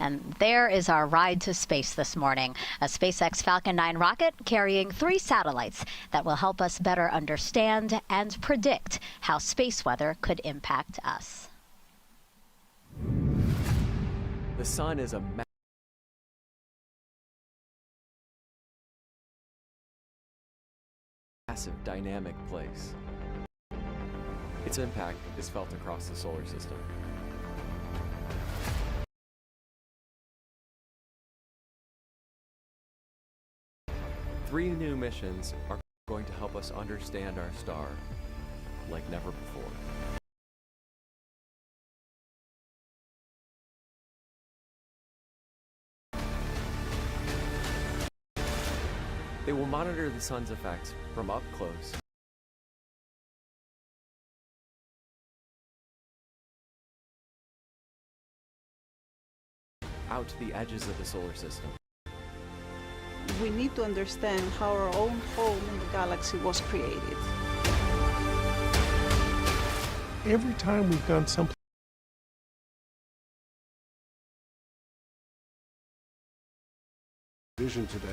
And there is our ride to space this morning, a SpaceX Falcon 9 rocket carrying 3 satellites that will help us better understand and predict how space weather could impact us. The sun is a massive dynamic place. Its impact is felt across the solar system. Three new missions are going to help us understand our star like never before. They will monitor the sun's effects from up close out to the edges of the solar system. We need to understand how our own home in the galaxy was created. Every time we've gone someplace vision today.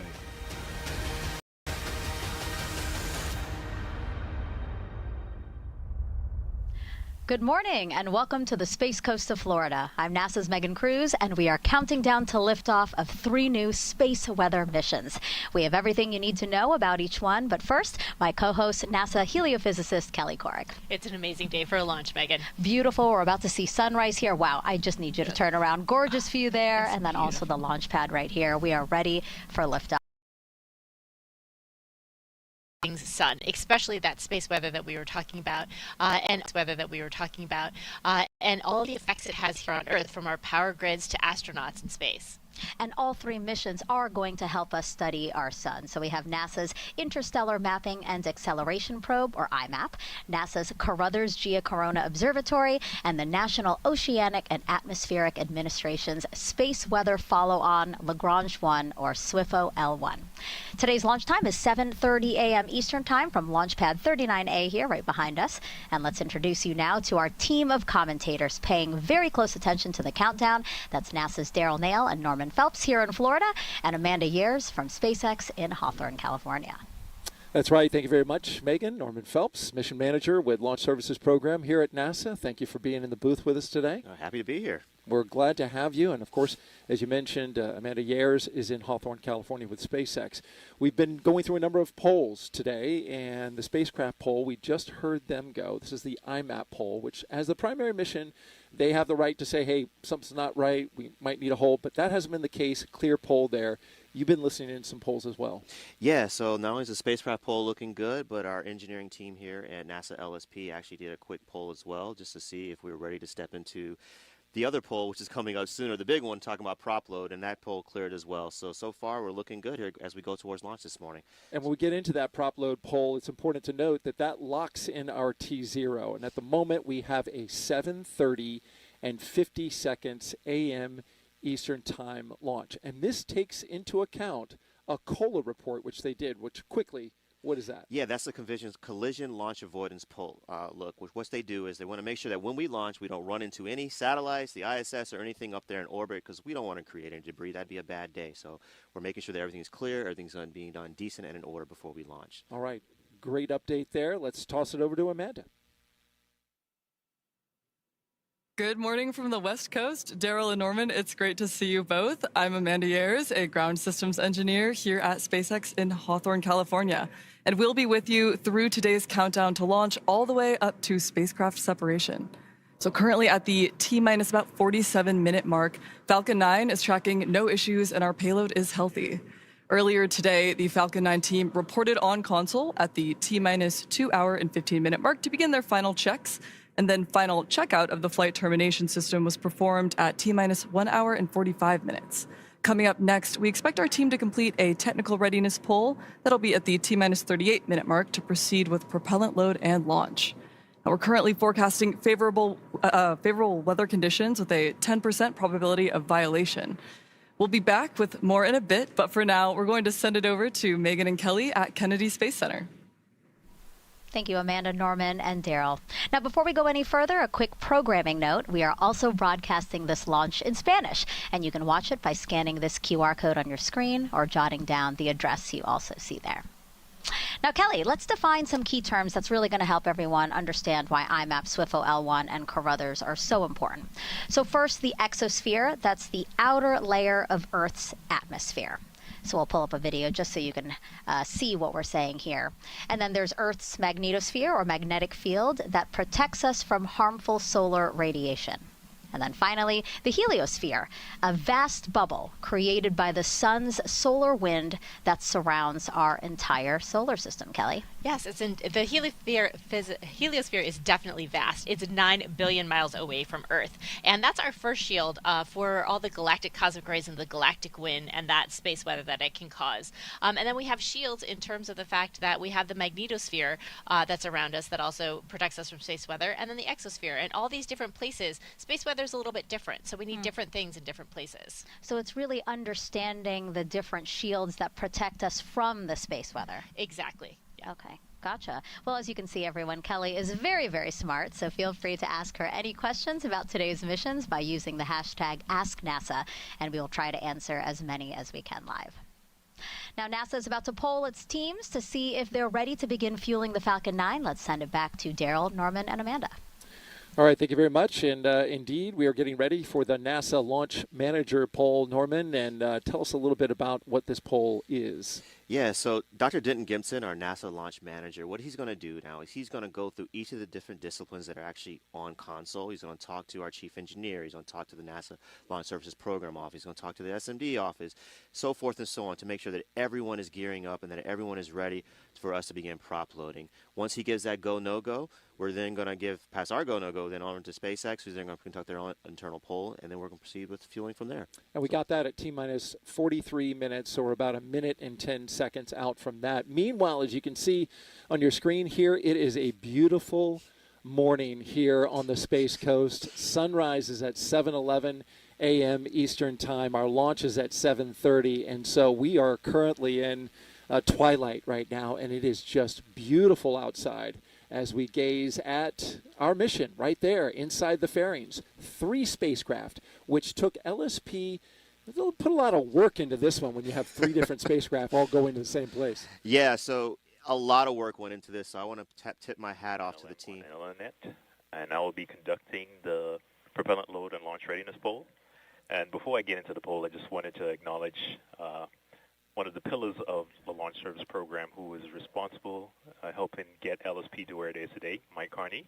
Good morning and welcome to the Space Coast of Florida. I'm NASA's Megan Cruz and we are counting down to liftoff of 3 new space weather missions. We have everything you need to know about each one, but first, my co-host, NASA heliophysicist Kelly Corrick. It's an amazing day for a launch, Megan. Beautiful. We're about to see sunrise here. Wow, I just need you to turn around. Gorgeous view there, and then also the launch pad right here. We are ready for liftoff. Sun, especially that space weather that we were talking about, and all the effects it has here on Earth, from our power grids to astronauts in space. And all 3 missions are going to help us study our sun. So we have NASA's Interstellar Mapping and Acceleration Probe, or IMAP, NASA's Carruthers Geocorona Observatory, and the National Oceanic and Atmospheric Administration's Space Weather Follow-On Lagrange 1, or SWIFO L1. Today's launch time is 7:30 a.m. Eastern Time from Launch Pad 39A here right behind us. And let's introduce you now to our team of commentators paying very close attention to the countdown. That's NASA's Daryl Nail and Norman Phelps here in Florida, and Amanda Years from SpaceX in Hawthorne, California. That's right. Thank you very much, Megan. Norman Phelps, Mission Manager with Launch Services Program here at NASA. Thank you for being in the booth with us today. Happy to be here. We're glad to have you. And, of course, as you mentioned, Amanda Years is in Hawthorne, California with SpaceX. We've been going through a number of polls today, and the spacecraft poll, we just heard them go. This is the IMAP poll, which, as the primary mission, they have the right to say, hey, something's not right, we might need a hold, but that hasn't been the case. Clear poll there. You've been listening in some polls as well. Yeah, so not only is the spacecraft poll looking good, but our engineering team here at NASA LSP actually did a quick poll as well, just to see if we were ready to step into the other poll, which is coming out sooner, the big one, talking about prop load, and that poll cleared as well. So far, we're looking good here as we go towards launch this morning. And when we get into that prop load poll, it's important to note that that locks in our T0. And at the moment, we have a 7:30 and 50 seconds a.m. Eastern Time launch. And this takes into account a COLA report, which they did, which quickly, what is that? Yeah, that's the collision launch avoidance poll. Look, what they do is they want to make sure that when we launch, we don't run into any satellites, the ISS, or anything up there in orbit, because we don't want to create any debris. That'd be a bad day. So we're making sure that everything's clear, everything's being done decent and in order before we launch. All right. Great update there. Let's toss it over to Amanda. Good morning from the West Coast. Daryl and Norman, it's great to see you both. I'm Amanda Years, a ground systems engineer here at SpaceX in Hawthorne, California. And we'll be with you through today's countdown to launch all the way up to spacecraft separation. So currently at the T-minus about 47-minute mark, Falcon 9 is tracking no issues and our payload is healthy. Earlier today, the Falcon 9 team reported on console at the T-minus 2 hour and 15-minute mark to begin their final checks. And then final checkout of the flight termination system was performed at T-minus 1 hour and 45 minutes. Coming up next, we expect our team to complete a technical readiness poll that'll be at the T-minus 38-minute mark to proceed with propellant load and launch. Now, we're currently forecasting favorable weather conditions with a 10% probability of violation. We'll be back with more in a bit, but for now, we're going to send it over to Megan and Kelly at Kennedy Space Center. Thank you, Amanda, Norman, and Daryl. Now, before we go any further, a quick programming note. We are also broadcasting this launch in Spanish, and you can watch it by scanning this QR code on your screen or jotting down the address you also see there. Now, Kelly, let's define some key terms that's really going to help everyone understand why IMAP, SWIFO L1, and Carruthers are so important. So first, the exosphere, that's the outer layer of Earth's atmosphere. So we'll pull up a video just so you can see what we're saying here. And then there's Earth's magnetosphere, or magnetic field, that protects us from harmful solar radiation. And then finally, the heliosphere, a vast bubble created by the sun's solar wind that surrounds our entire solar system. Kelly? Yes, the heliosphere is definitely vast. It's 9 billion miles away from Earth. And that's our first shield for all the galactic cosmic rays and the galactic wind and that space weather that it can cause. And then we have shields in terms of the fact that we have the magnetosphere that's around us that also protects us from space weather, and then the exosphere. And all these different places, space weather is a little bit different, so we need different things in different places. So it's really understanding the different shields that protect us from the space weather. Exactly. Yeah. Okay, gotcha. Well, as you can see, everyone, Kelly is very, very smart, so feel free to ask her any questions about today's missions by using the hashtag AskNASA, and we will try to answer as many as we can live. Now, NASA is about to poll its teams to see if they're ready to begin fueling the Falcon 9. Let's send it back to Daryl, Norman, and Amanda. All right, thank you very much. And indeed, we are getting ready for the NASA Launch Manager poll, Norman, and tell us a little bit about what this poll is. Yeah, so Dr. Denton Gibson, our NASA Launch Manager, what he's going to do now is he's going to go through each of the different disciplines that are actually on console. He's going to talk to our chief engineer. He's going to talk to the NASA Launch Services Program Office. He's going to talk to the SMD office, so forth and so on, to make sure that everyone is gearing up and that everyone is ready for us to begin prop loading. Once he gives that go, no-go, we're then going to pass our go, no-go, then on to SpaceX, who's then going to conduct their own internal poll, and then we're going to proceed with fueling from there. And we got that at T-minus 43 minutes, so we're about a minute and 10 seconds out from that. Meanwhile, as you can see on your screen here, it is a beautiful morning here on the Space Coast. Sunrise is at 7:11 a.m. Eastern Time. Our launch is at 7:30, and so we are currently in twilight right now, and it is just beautiful outside as we gaze at our mission right there inside the fairings. 3 spacecraft, which took LSP. They'll put a lot of work into this one when you have 3 different spacecraft all going to the same place. Yeah, so a lot of work went into this, so I want to tip my hat off to the team. And I will be conducting the propellant load and launch readiness poll. And before I get into the poll, I just wanted to acknowledge one of the pillars of the launch service program who is responsible helping get LSP to where it is today, Mike Carney.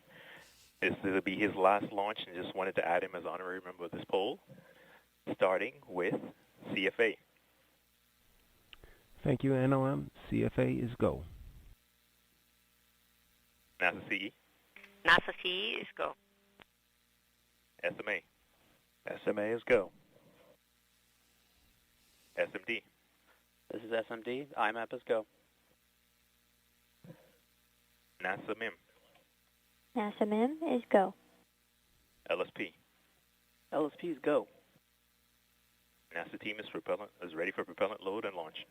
This will be his last launch, and just wanted to add him as honorary member of this poll, starting with CFA. Thank you, NOM. CFA is go. NASA CE. NASA CE is go. SMA. SMA is go. SMD. This is SMD. IMAP is go. NASA MIM. NASA MIM is go. LSP. LSP is go. NASA team is ready for propellant load and launch.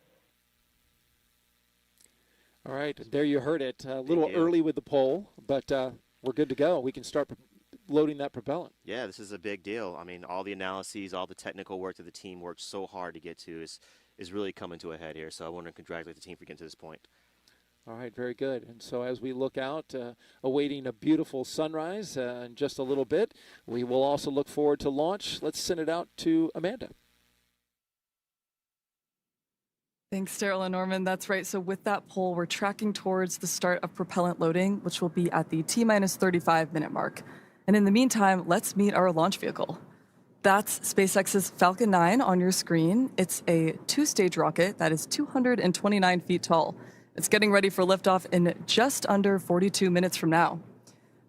All right, there you heard it. A little early with the poll, but we're good to go. We can start loading that propellant. Yeah, this is a big deal. I mean, all the analyses, all the technical work that the team worked so hard to get to is really coming to a head here. So I want to congratulate the team for getting to this point. All right, very good. And so as we look out, awaiting a beautiful sunrise in just a little bit, we will also look forward to launch. Let's send it out to Amanda. Thanks, Daryl and Norman. That's right. So with that poll, we're tracking towards the start of propellant loading, which will be at the T-minus 35-minute mark. And in the meantime, let's meet our launch vehicle. That's SpaceX's Falcon 9 on your screen. It's a 2-stage rocket that is 229 feet tall. It's getting ready for liftoff in just under 42 minutes from now.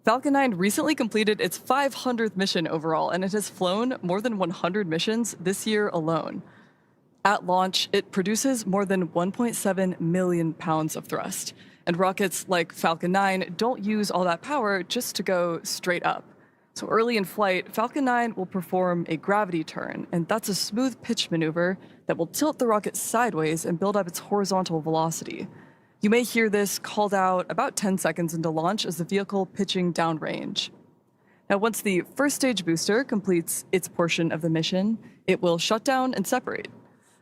Falcon 9 recently completed its 500th mission overall, and it has flown more than 100 missions this year alone. At launch, it produces more than 1.7 million pounds of thrust. And rockets like Falcon 9 don't use all that power just to go straight up. So early in flight, Falcon 9 will perform a gravity turn, and that's a smooth pitch maneuver that will tilt the rocket sideways and build up its horizontal velocity. You may hear this called out about 10 seconds into launch as the vehicle pitching downrange. Now, once the first stage booster completes its portion of the mission, it will shut down and separate.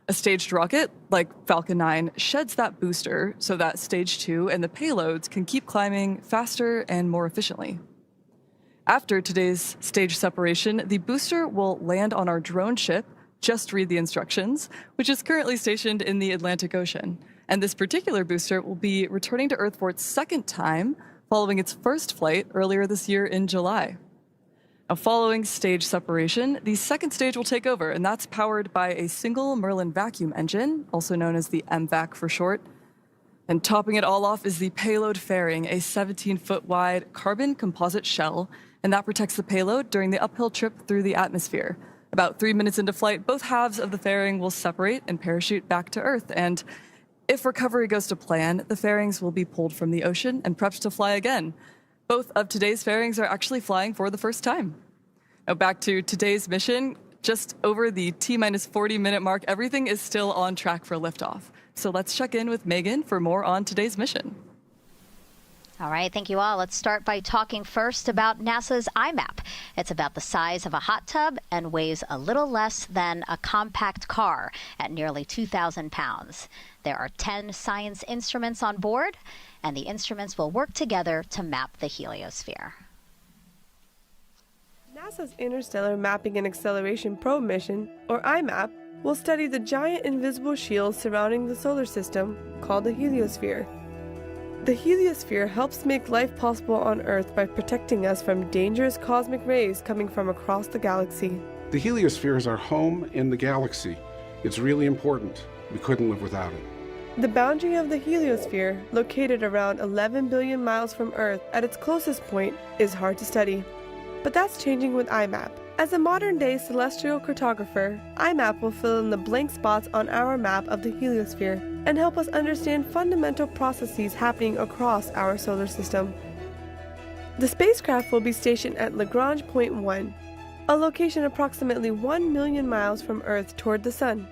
A staged rocket, like Falcon 9, sheds that booster so that stage 2 and the payloads can keep climbing faster and more efficiently. After today's stage separation, the booster will land on our drone ship, Just Read the Instructions, which is currently stationed in the Atlantic Ocean. And this particular booster will be returning to Earth for its second time, following its first flight earlier this year in July. Now, following stage separation, the second stage will take over, and that's powered by a single Merlin vacuum engine, also known as the MVAC for short. And topping it all off is the payload fairing, a 17-foot wide carbon composite shell, and that protects the payload during the uphill trip through the atmosphere. About 3 minutes into flight, both halves of the fairing will separate and parachute back to Earth. And if recovery goes to plan, the fairings will be pulled from the ocean and prepped to fly again. Both of today's fairings are actually flying for the first time. Now back to today's mission, just over the T-minus 40-minute mark, everything is still on track for liftoff. So let's check in with Megan for more on today's mission. All right, thank you all. Let's start by talking first about NASA's IMAP. It's about the size of a hot tub and weighs a little less than a compact car at nearly 2,000 pounds. There are 10 science instruments on board, and the instruments will work together to map the heliosphere. NASA's Interstellar Mapping and Acceleration Probe mission, or IMAP, will study the giant invisible shield surrounding the solar system, called the heliosphere. The heliosphere helps make life possible on Earth by protecting us from dangerous cosmic rays coming from across the galaxy. The heliosphere is our home in the galaxy. It's really important. We couldn't live without it. The boundary of the heliosphere, located around 11 billion miles from Earth at its closest point, is hard to study. But that's changing with IMAP. As a modern-day celestial cartographer, IMAP will fill in the blank spots on our map of the heliosphere and help us understand fundamental processes happening across our solar system. The spacecraft will be stationed at Lagrange Point 1, a location approximately 1 million miles from Earth toward the Sun.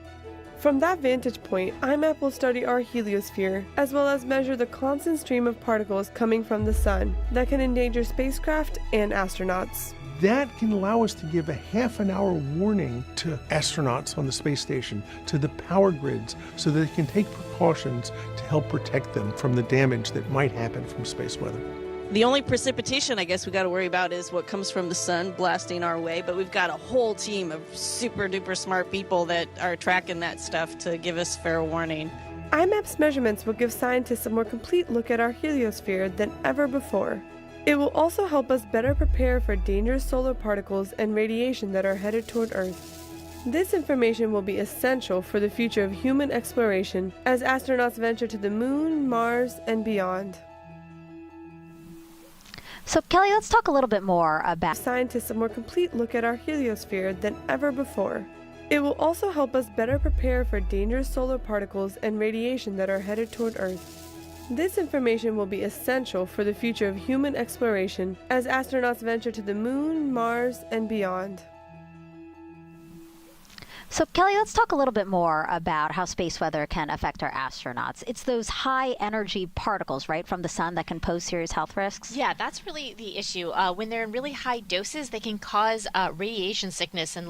From that vantage point, IMAP will study our heliosphere, as well as measure the constant stream of particles coming from the Sun that can endanger spacecraft and astronauts. That can allow us to give a half-an-hour warning to astronauts on the space station, to the power grids, so that they can take precautions to help protect them from the damage that might happen from space weather. The only precipitation I guess we got to worry about is what comes from the sun blasting our way, but we've got a whole team of super duper smart people that are tracking that stuff to give us fair warning. IMAP's measurements will give scientists a more complete look at our heliosphere than ever before. It will also help us better prepare for dangerous solar particles and radiation that are headed toward Earth. This information will be essential for the future of human exploration as astronauts venture to the Moon, Mars, and beyond. So, Kelly, let's talk a little bit more about scientists a more complete look at our heliosphere than ever before. It will also help us better prepare for dangerous solar particles and radiation that are headed toward Earth. This information will be essential for the future of human exploration as astronauts venture to the Moon, Mars, and beyond. So, Kelly, let's talk a little bit more about how space weather can affect our astronauts. It's those high-energy particles, right, from the sun that can pose serious health risks? Yeah, that's really the issue. When they're in really high doses, they can cause radiation sickness and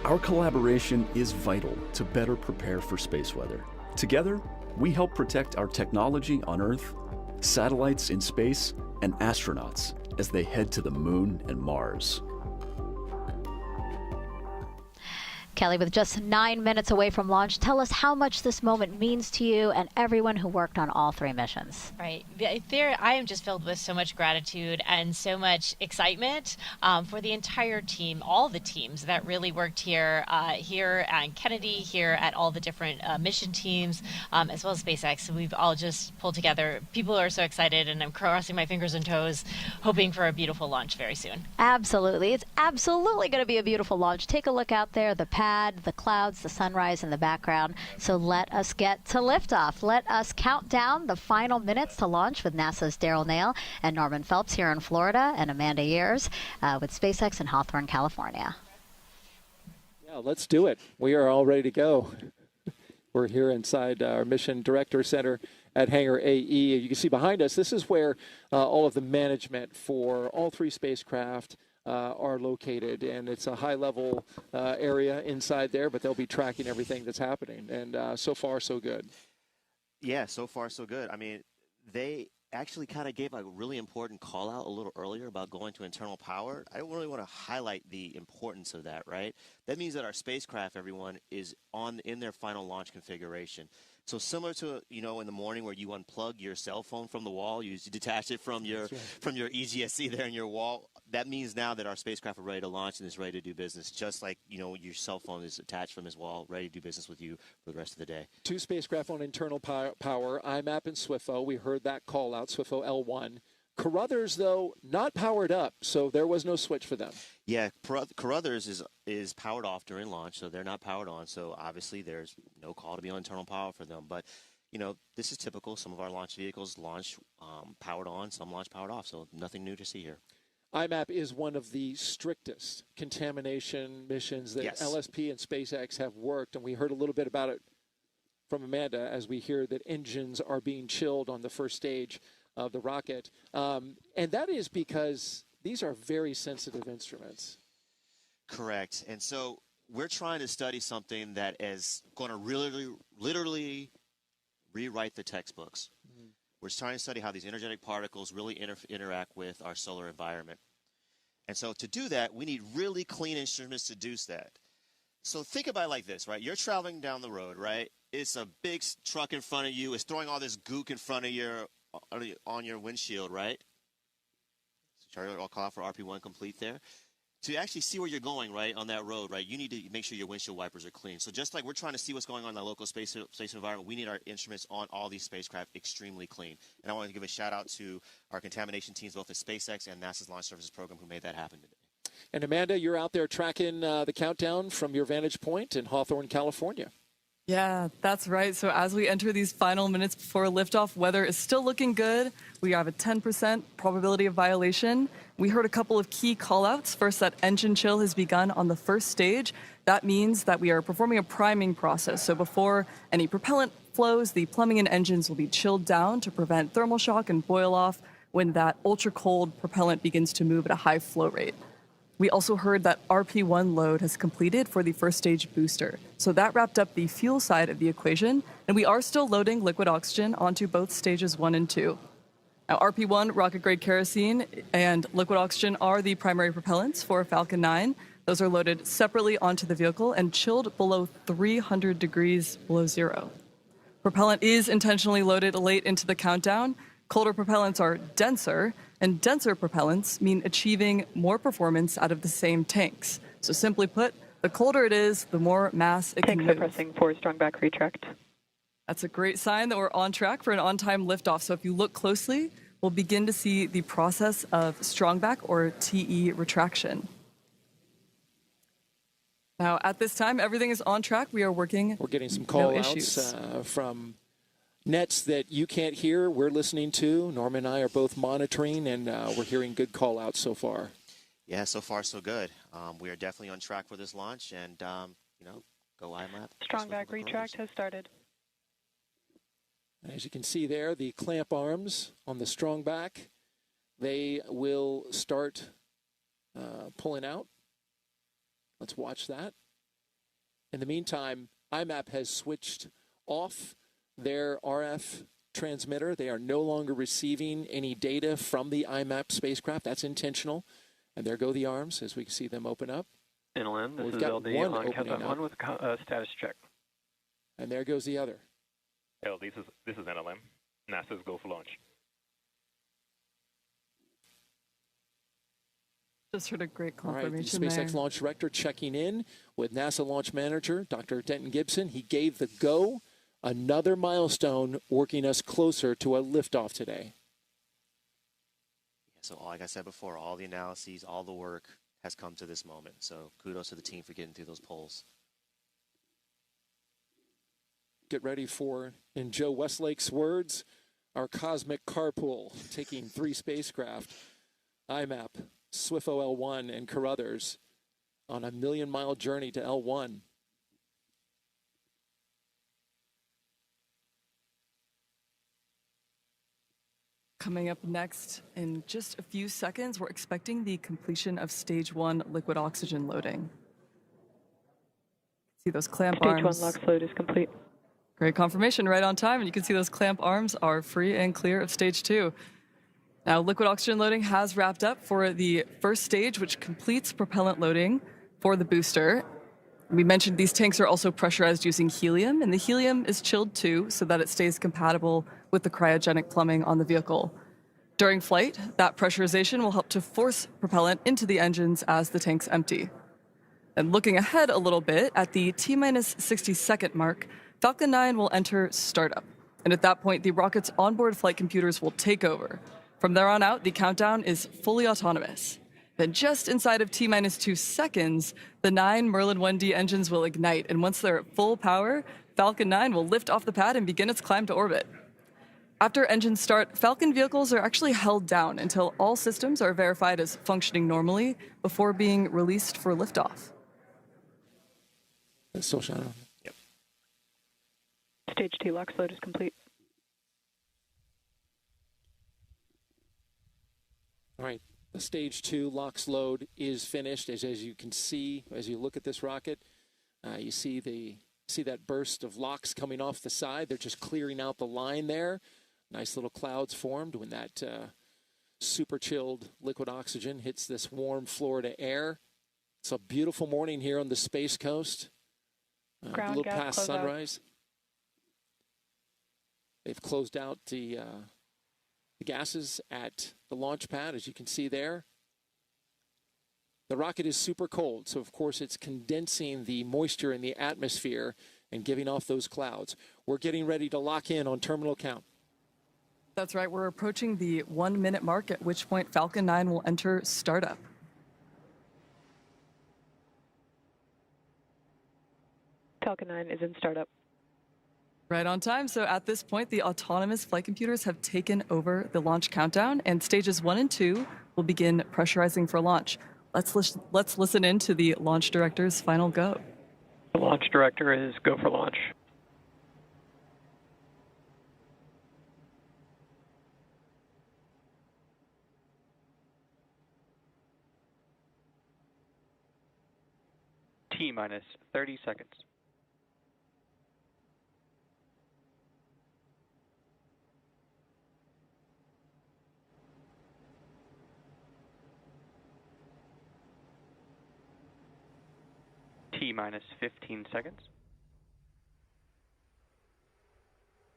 Our collaboration is vital to better prepare for space weather. Together, we help protect our technology on Earth, satellites in space, and astronauts as they head to the Moon and Mars. Kelly, with just 9 minutes away from launch, tell us how much this moment means to you and everyone who worked on all 3 missions. Right. I am just filled with so much gratitude and so much excitement for the entire team, all the teams that really worked here, here at Kennedy, here at all the different mission teams, as well as SpaceX. We've all just pulled together. People are so excited, and I'm crossing my fingers and toes, hoping for a beautiful launch very soon. Absolutely. It's absolutely going to be a beautiful launch. Take a look out there, the pad, the clouds, the sunrise in the background. So let us get to liftoff. Let us count down the final minutes to launch with NASA's Daryl Nail and Norman Phelps here in Florida and Amanda Years with SpaceX in Hawthorne, California. Yeah, let's do it. We are all ready to go. We're here inside our Mission Director Center at Hangar AE. You can see behind us, this is where all of the management for all 3 spacecraft are located, and it's a high-level area inside there, but they'll be tracking everything that's happening, and so far, so good. Yeah, so far so good. I mean, they actually kind of gave a really important call out a little earlier about going to internal power. I really want to highlight the importance of that, right? That means that our spacecraft, everyone, is in their final launch configuration. So similar to, you know, in the morning where you unplug your cell phone from the wall, you detach it from your EGSC there in your wall. That means now that our spacecraft are ready to launch and is ready to do business, just like, you know, your cell phone is attached from his wall, ready to do business with you for the rest of the day. 2 spacecraft on internal power, IMAP and SWIFO. We heard that call out, SWIFO L1. Carruthers, though, not powered up, so there was no switch for them. Yeah, Carruthers is powered off during launch, so they're not powered on. So obviously there's no call to be on internal power for them. But, you know, this is typical. Some of our launch vehicles launch powered on, some launch powered off, so nothing new to see here. IMAP is one of the strictest contamination missions that LSP and SpaceX have worked, and we heard a little bit about it from Amanda as we hear that engines are being chilled on the first stage of the rocket. And that is because these are very sensitive instruments. Correct. And so we're trying to study something that is going to literally rewrite the textbooks. Mm-hmm. We're trying to study how these energetic particles really interact with our solar environment. And so to do that, we need really clean instruments to do that. So think about it like this, right? You're traveling down the road, right? It's a big truck in front of you. It's throwing all this gook in front of on your windshield, right? So I'll call out for RP1 complete there. To actually see where you're going, right, on that road, right, you need to make sure your windshield wipers are clean. So just like we're trying to see what's going on in the local space environment, we need our instruments on all these spacecraft extremely clean. And I want to give a shout out to our contamination teams, both at SpaceX and NASA's Launch Services Program, who made that happen today. And Amanda, you're out there tracking the countdown from your vantage point in Hawthorne, California. Yeah, that's right. So as we enter these final minutes before liftoff, weather is still looking good. We have a 10% probability of violation. We heard a couple of key callouts. First, that engine chill has begun on the first stage. That means that we are performing a priming process. So before any propellant flows, the plumbing and engines will be chilled down to prevent thermal shock and boil off when that ultra-cold propellant begins to move at a high flow rate. We also heard that RP1 load has completed for the first stage booster. So that wrapped up the fuel side of the equation, and we are still loading liquid oxygen onto both stages 1 and 2. Now, RP1, rocket-grade kerosene, and liquid oxygen are the primary propellants for Falcon 9. Those are loaded separately onto the vehicle and chilled below 300 degrees below zero. Propellant is intentionally loaded late into the countdown. Colder propellants are denser, and denser propellants mean achieving more performance out of the same tanks. So simply put, the colder it is, the more mass it can move. Tanks are pressing for strong back retract. That's a great sign that we're on track for an on-time liftoff. So if you look closely, we'll begin to see the process of strong back or TE retraction. Now, at this time, everything is on track. We are working. We're getting some call-outs from nets that you can't hear. We're listening to. Norman and I are both monitoring, and we're hearing good call-outs so far. Yeah, so far so good. We are definitely on track for this launch, and you know, go IMAP. Strong back retract has started. As you can see there, the clamp arms on the strong back, they will start pulling out. Let's watch that. In the meantime, IMAP has switched off their RF transmitter. They are no longer receiving any data from the IMAP spacecraft. That's intentional. And there go the arms as we see them open up. NLM, this We've is got LD one on opening countdown up. 1 with status check. And there goes the other. This is NLM. NASA's go for launch. Just heard a great All right, confirmation the SpaceX there. launch director checking in with NASA launch manager, Dr. Denton Gibson. He gave the go. Another milestone working us closer to a liftoff today. So like I said before, all the analyses, all the work has come to this moment. So kudos to the team for getting through those polls. Get ready for, in Joe Westlake's words, our cosmic carpool, taking 3 spacecraft, IMAP, SWIFO L1, and Carruthers, on a million-mile journey to L1. Coming up next in just a few seconds, we're expecting the completion of Stage 1 liquid oxygen loading. See those clamp arms. Stage 1 LOX load is complete. Great confirmation, right on time. And you can see those clamp arms are free and clear of Stage 2. Now, liquid oxygen loading has wrapped up for the first stage, which completes propellant loading for the booster. We mentioned these tanks are also pressurized using helium, and the helium is chilled too so that it stays compatible with the cryogenic plumbing on the vehicle. During flight, that pressurization will help to force propellant into the engines as the tanks empty. And looking ahead a little bit, at the T-minus 60-second mark, Falcon 9 will enter startup. And at that point, the rocket's onboard flight computers will take over. From there on out, the countdown is fully autonomous. Then just inside of T-minus 2 seconds, the 9 Merlin 1D engines will ignite, and once they're at full power, Falcon 9 will lift off the pad and begin its climb to orbit. After engines start, Falcon vehicles are actually held down until all systems are verified as functioning normally before being released for liftoff. Still shut on. Yep. Stage 2 LOX load is complete. All right. The Stage 2 LOX load is finished. As you can see, as you look at this rocket, you see that burst of LOX coming off the side. They're just clearing out the line there. Nice little clouds formed when that super chilled liquid oxygen hits this warm Florida air. It's a beautiful morning here on the Space Coast. A little past sunrise. They've closed out the gases at the launch pad, as you can see there. The rocket is super cold, so of course it's condensing the moisture in the atmosphere and giving off those clouds. We're getting ready to lock in on terminal count. That's right, we're approaching the 1 minute mark, at which point Falcon 9 will enter startup. Falcon 9 is in startup. Right on time. So at this point, the autonomous flight computers have taken over the launch countdown, and stages 1 and 2 will begin pressurizing for launch. Let's listen in to the launch director's final go. The launch director is go for launch. T-minus 30 seconds. T-minus 15 seconds.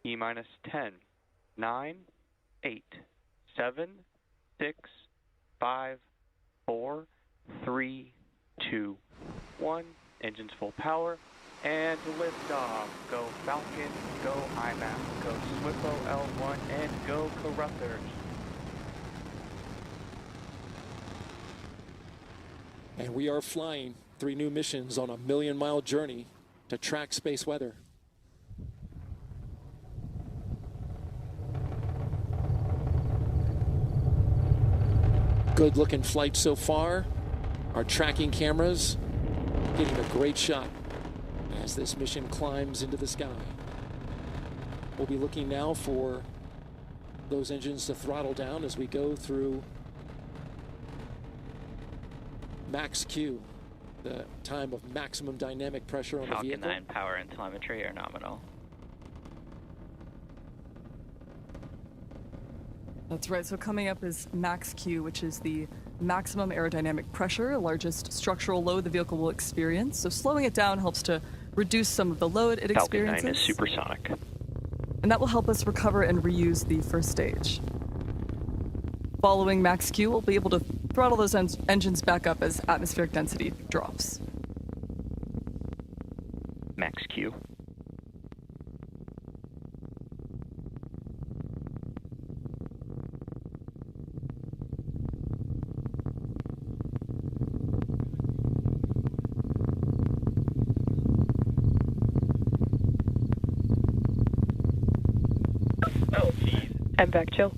T-minus 10, 9, 8, 7, 6, 5, 4, 3, 2, 1. Engines full power. And liftoff. Go Falcon, go IMAP, go SWIFO L1, and go Carruthers. And we are flying 3 new missions on a million-mile journey to track space weather. Good-looking flight so far. Our tracking cameras getting a great shot as this mission climbs into the sky. We'll be looking now for those engines to throttle down as we go through max Q, the time of maximum dynamic pressure on the vehicle. Falcon 9 power and telemetry are nominal. That's right. So coming up is max Q, which is the maximum aerodynamic pressure, largest structural load the vehicle will experience. So slowing it down helps to reduce some of the load it experiences. Falcon 9 is supersonic. And that will help us recover and reuse the first stage. Following max Q, we'll be able to throttle those engines back up as atmospheric density drops. Max Q. Oh, geez. I'm back, chill.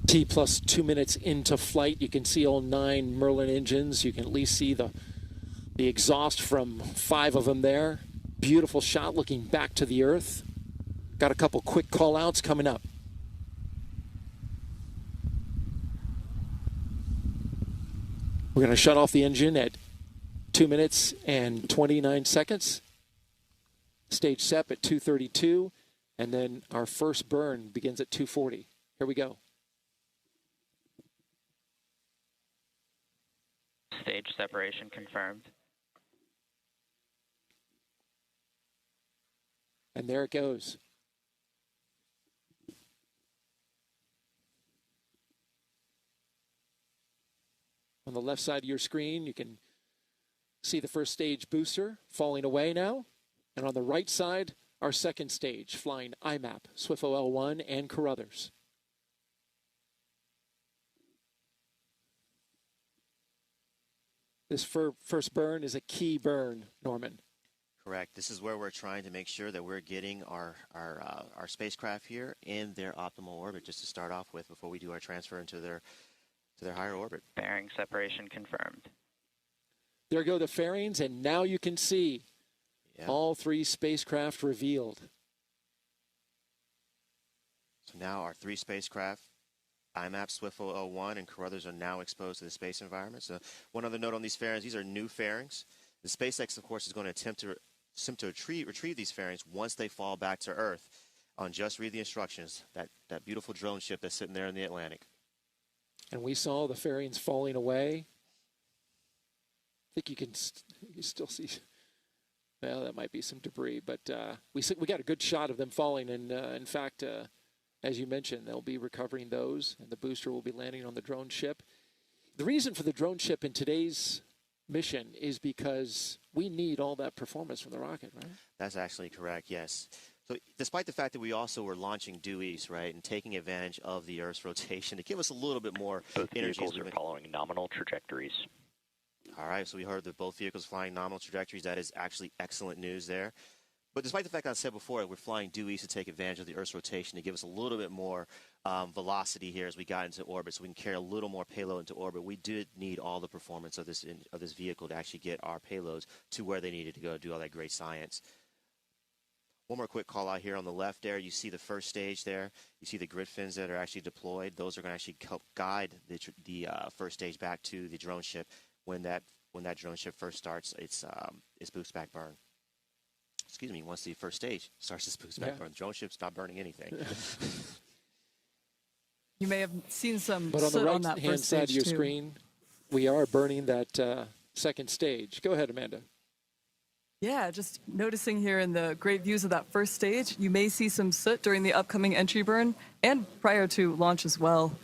T plus 2 minutes into flight. You can see all 9 Merlin engines. You can at least see the exhaust from 5 of them there. Beautiful shot looking back to the Earth. Got a couple quick call outs coming up. We're going to shut off the engine at 2 minutes and 29 seconds. Stage Sept at 2:32, and then our first burn begins at 2:40. Here we go. Stage separation confirmed. And there it goes. On the left side of your screen, you can see the first stage booster falling away now. And on the right side, our second stage, flying IMAP, SWIFO L1, and Carruthers. This first burn is a key burn, Norman. Correct. This is where we're trying to make sure that we're getting our spacecraft here in their optimal orbit, just to start off with, before we do our transfer into their higher orbit. Bearing separation confirmed. There go the fairings, and now you can see all 3 spacecraft revealed. So now our 3 spacecraft, IMAP, SWIFO L1, and Carruthers, are now exposed to the space environment. So one other note on these fairings, these are new fairings. The SpaceX, of course, is going to attempt to retrieve these fairings once they fall back to Earth on Just Read the Instructions, that beautiful drone ship that's sitting there in the Atlantic. And we saw the fairings falling away. I think you can still see. Well, that might be some debris, but we got a good shot of them falling. And in fact, as you mentioned, they'll be recovering those, and the booster will be landing on the drone ship. The reason for the drone ship in today's mission is because we need all that performance from the rocket, right? That's actually correct, yes. So despite the fact that we also were launching due east, right, and taking advantage of the Earth's rotation to give us a little bit more Both energy. vehicles are following nominal trajectories. All right, so we heard that both vehicles flying nominal trajectories. That is actually excellent news there. But despite the fact that I said before, we're flying due east to take advantage of the Earth's rotation to give us a little bit more velocity here as we got into orbit, so we can carry a little more payload into orbit. We did need all the performance of this vehicle to actually get our payloads to where they needed to go, do all that great science. One more quick call out here on the left there. You see the first stage there. You see the grid fins that are actually deployed. Those are going to actually help guide the first stage back to the drone ship. When that drone ship first starts its boost back burn. Excuse me, once the first stage starts its boost back burn, the drone ship's not burning anything. You may have seen some but on the soot on that right-hand first side of stage your too. screen, we are burning that second stage. Go ahead, Amanda. Yeah, just noticing here in the great views of that first stage, you may see some soot during the upcoming entry burn and prior to launch as well.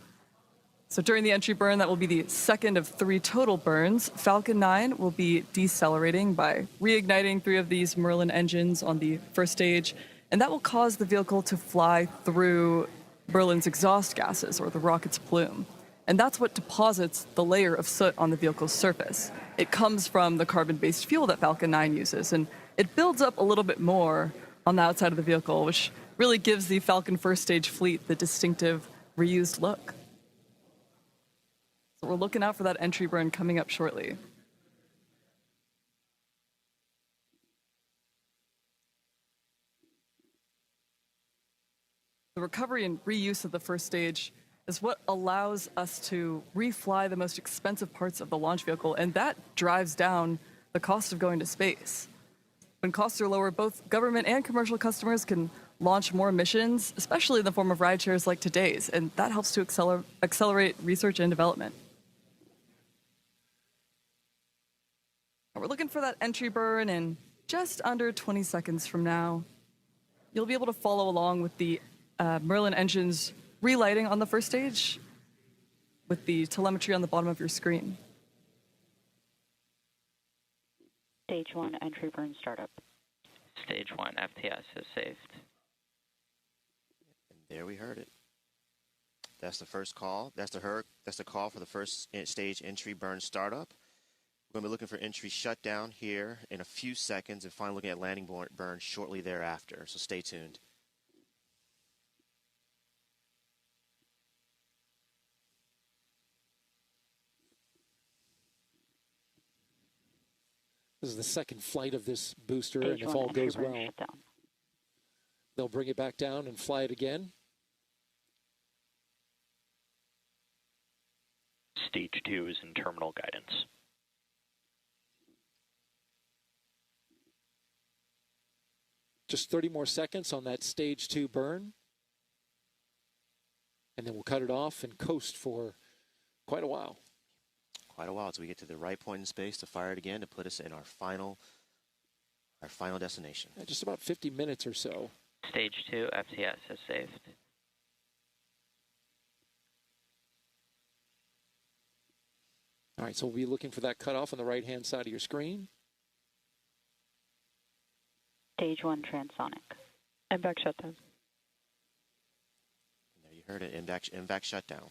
So during the entry burn, that will be the second of 3 total burns. Falcon 9 will be decelerating by reigniting 3 of these Merlin engines on the first stage, and that will cause the vehicle to fly through Merlin's exhaust gases, or the rocket's plume. And that's what deposits the layer of soot on the vehicle's surface. It comes from the carbon-based fuel that Falcon 9 uses, and it builds up a little bit more on the outside of the vehicle, which really gives the Falcon first stage fleet the distinctive reused look. So we're looking out for that entry burn coming up shortly. The recovery and reuse of the first stage is what allows us to refly the most expensive parts of the launch vehicle, and that drives down the cost of going to space. When costs are lower, both government and commercial customers can launch more missions, especially in the form of ride shares like today's, and that helps to accelerate research and development. We're looking for that entry burn in just under 20 seconds from now. You'll be able to follow along with the Merlin engines relighting on the first stage with the telemetry on the bottom of your screen. Stage 1 entry burn startup. Stage 1 FTS is saved. And there we heard it. That's the first call. That's the call for the first stage entry burn startup. We're going to be looking for entry shutdown here in a few seconds, and finally looking at landing burn shortly thereafter. So stay tuned. This is the second flight of this booster, Stage and if 1 all goes entry burn well, shutdown. they'll bring it back down and fly it again. Stage 2 is in terminal guidance. Just 30 more seconds on that stage 2 burn. And then we'll cut it off and coast for quite a while. Quite a while until we get to the right point in space to fire it again to put us in our final destination. Just about 50 minutes or so. Stage 2 FTS is saved. All right, so we'll be looking for that cutoff on the right-hand side of your screen. Stage 1 transonic. MVAC shutdown. There you heard it, MVAC shutdown.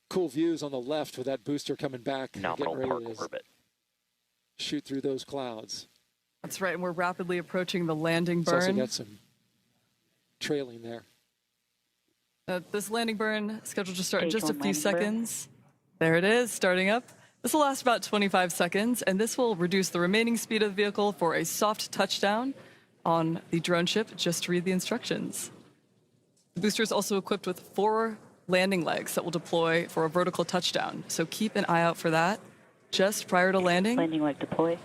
Cool views on the left with that booster coming back. Nominal getting ready park to orbit. shoot through those clouds. That's right, and we're rapidly approaching the landing It's also burn. got some trailing there. This landing burn scheduled to start in Stage just a 1 few landing burn. seconds. There it is, starting up. This will last about 25 seconds, and this will reduce the remaining speed of the vehicle for a soft touchdown on the drone ship, just to read the instructions. The booster is also equipped with 4 landing legs that will deploy for a vertical touchdown, so keep an eye out for that just prior to landing. Landing leg deploy.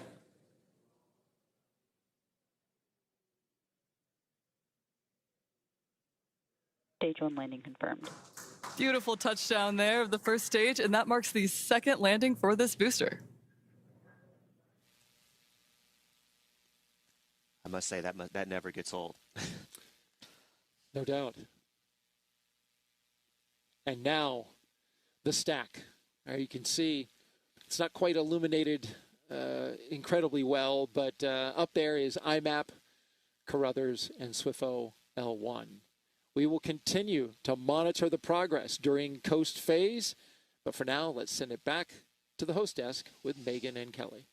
Stage 1 landing confirmed. Beautiful touchdown there of the first stage, and that marks the second landing for this booster. I must say that never gets old. No doubt. And now, the stack. You can see it's not quite illuminated incredibly well, but up there is IMAP, Carruthers, and SWIFO L1. We will continue to monitor the progress during coast phase, but for now, let's send it back to the host desk with Megan and Kelly.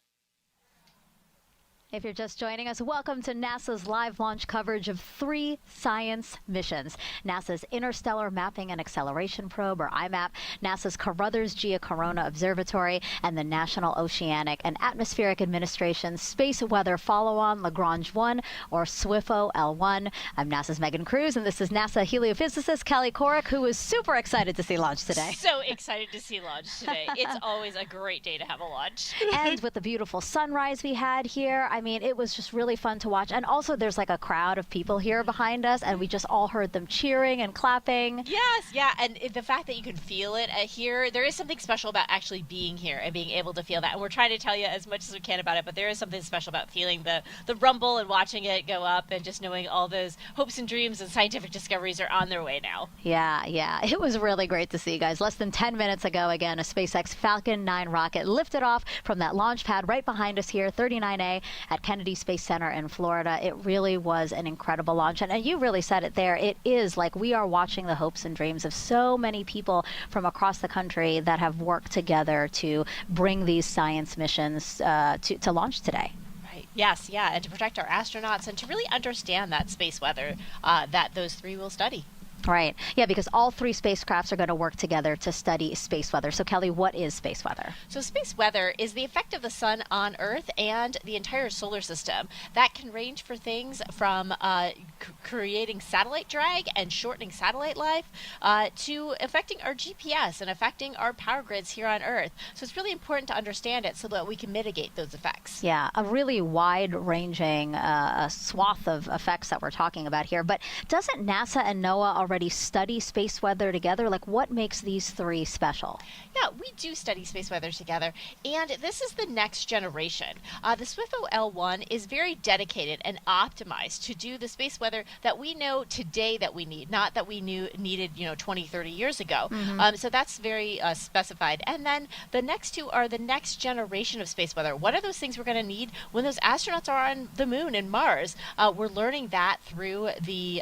If you're just joining us, welcome to NASA's live launch coverage of 3 science missions. NASA's Interstellar Mapping and Acceleration Probe, or IMAP, NASA's Carruthers Geocorona Observatory, and the National Oceanic and Atmospheric Administration's Space Weather Follow-On Lagrange 1, or SWIFO L1. I'm NASA's Megan Cruz, and this is NASA heliophysicist Kelly Korrick, who is super excited to see launch today. So excited to see launch today. It's always a great day to have a launch. And with the beautiful sunrise we had here, I mean, it was just really fun to watch. And also, there's like a crowd of people here behind us, and we just all heard them cheering and clapping. Yes, yeah, and the fact that you can feel it here, there is something special about actually being here and being able to feel that. And we're trying to tell you as much as we can about it, but there is something special about feeling the rumble and watching it go up and just knowing all those hopes and dreams and scientific discoveries are on their way now. Yeah. It was really great to see you guys. Less than 10 minutes ago, again, a SpaceX Falcon 9 rocket lifted off from that launch pad right behind us here, 39A at Kennedy Space Center in Florida. It really was an incredible launch. And you really said it there. It is like we are watching the hopes and dreams of so many people from across the country that have worked together to bring these science missions to launch today. Yes, yeah, and to protect our astronauts and to really understand that space weather that those 3 will study. Right. Yeah, because all 3 spacecrafts are going to work together to study space weather. So, Kelly, what is space weather? So space weather is the effect of the sun on Earth and the entire solar system. That can range for things from creating satellite drag and shortening satellite life to affecting our GPS and affecting our power grids here on Earth. So it's really important to understand it so that we can mitigate those effects. Yeah, a really wide-ranging swath of effects that we're talking about here. But doesn't NASA and NOAA already study space weather together? Like, what makes these 3 special? Yeah, we do study space weather together, and this is the next generation. The SWIFO L1 is very dedicated and optimized to do the space weather that we know today that we need, not that we needed 20, 30 years ago. So that's very specified. And then the next 2 are the next generation of space weather. What are those things we're going to need when those astronauts are on the moon and Mars? We're learning that through the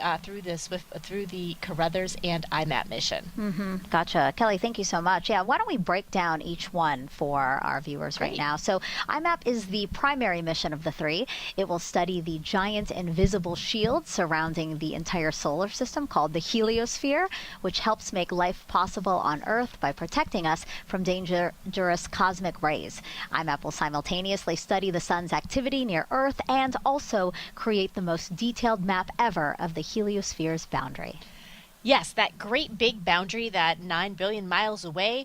Carruthers and IMAP mission. Gotcha. Kelly, thank you so much. Yeah, why don't we break down each one for our viewers right now? So IMAP is the primary mission of the 3. It will study the giant invisible shields surrounding the entire solar system called the heliosphere, which helps make life possible on Earth by protecting us from dangerous cosmic rays. IMAP will simultaneously study the sun's activity near Earth and also create the most detailed map ever of the heliosphere's boundary. Yes, that great big boundary, that 9 billion miles away,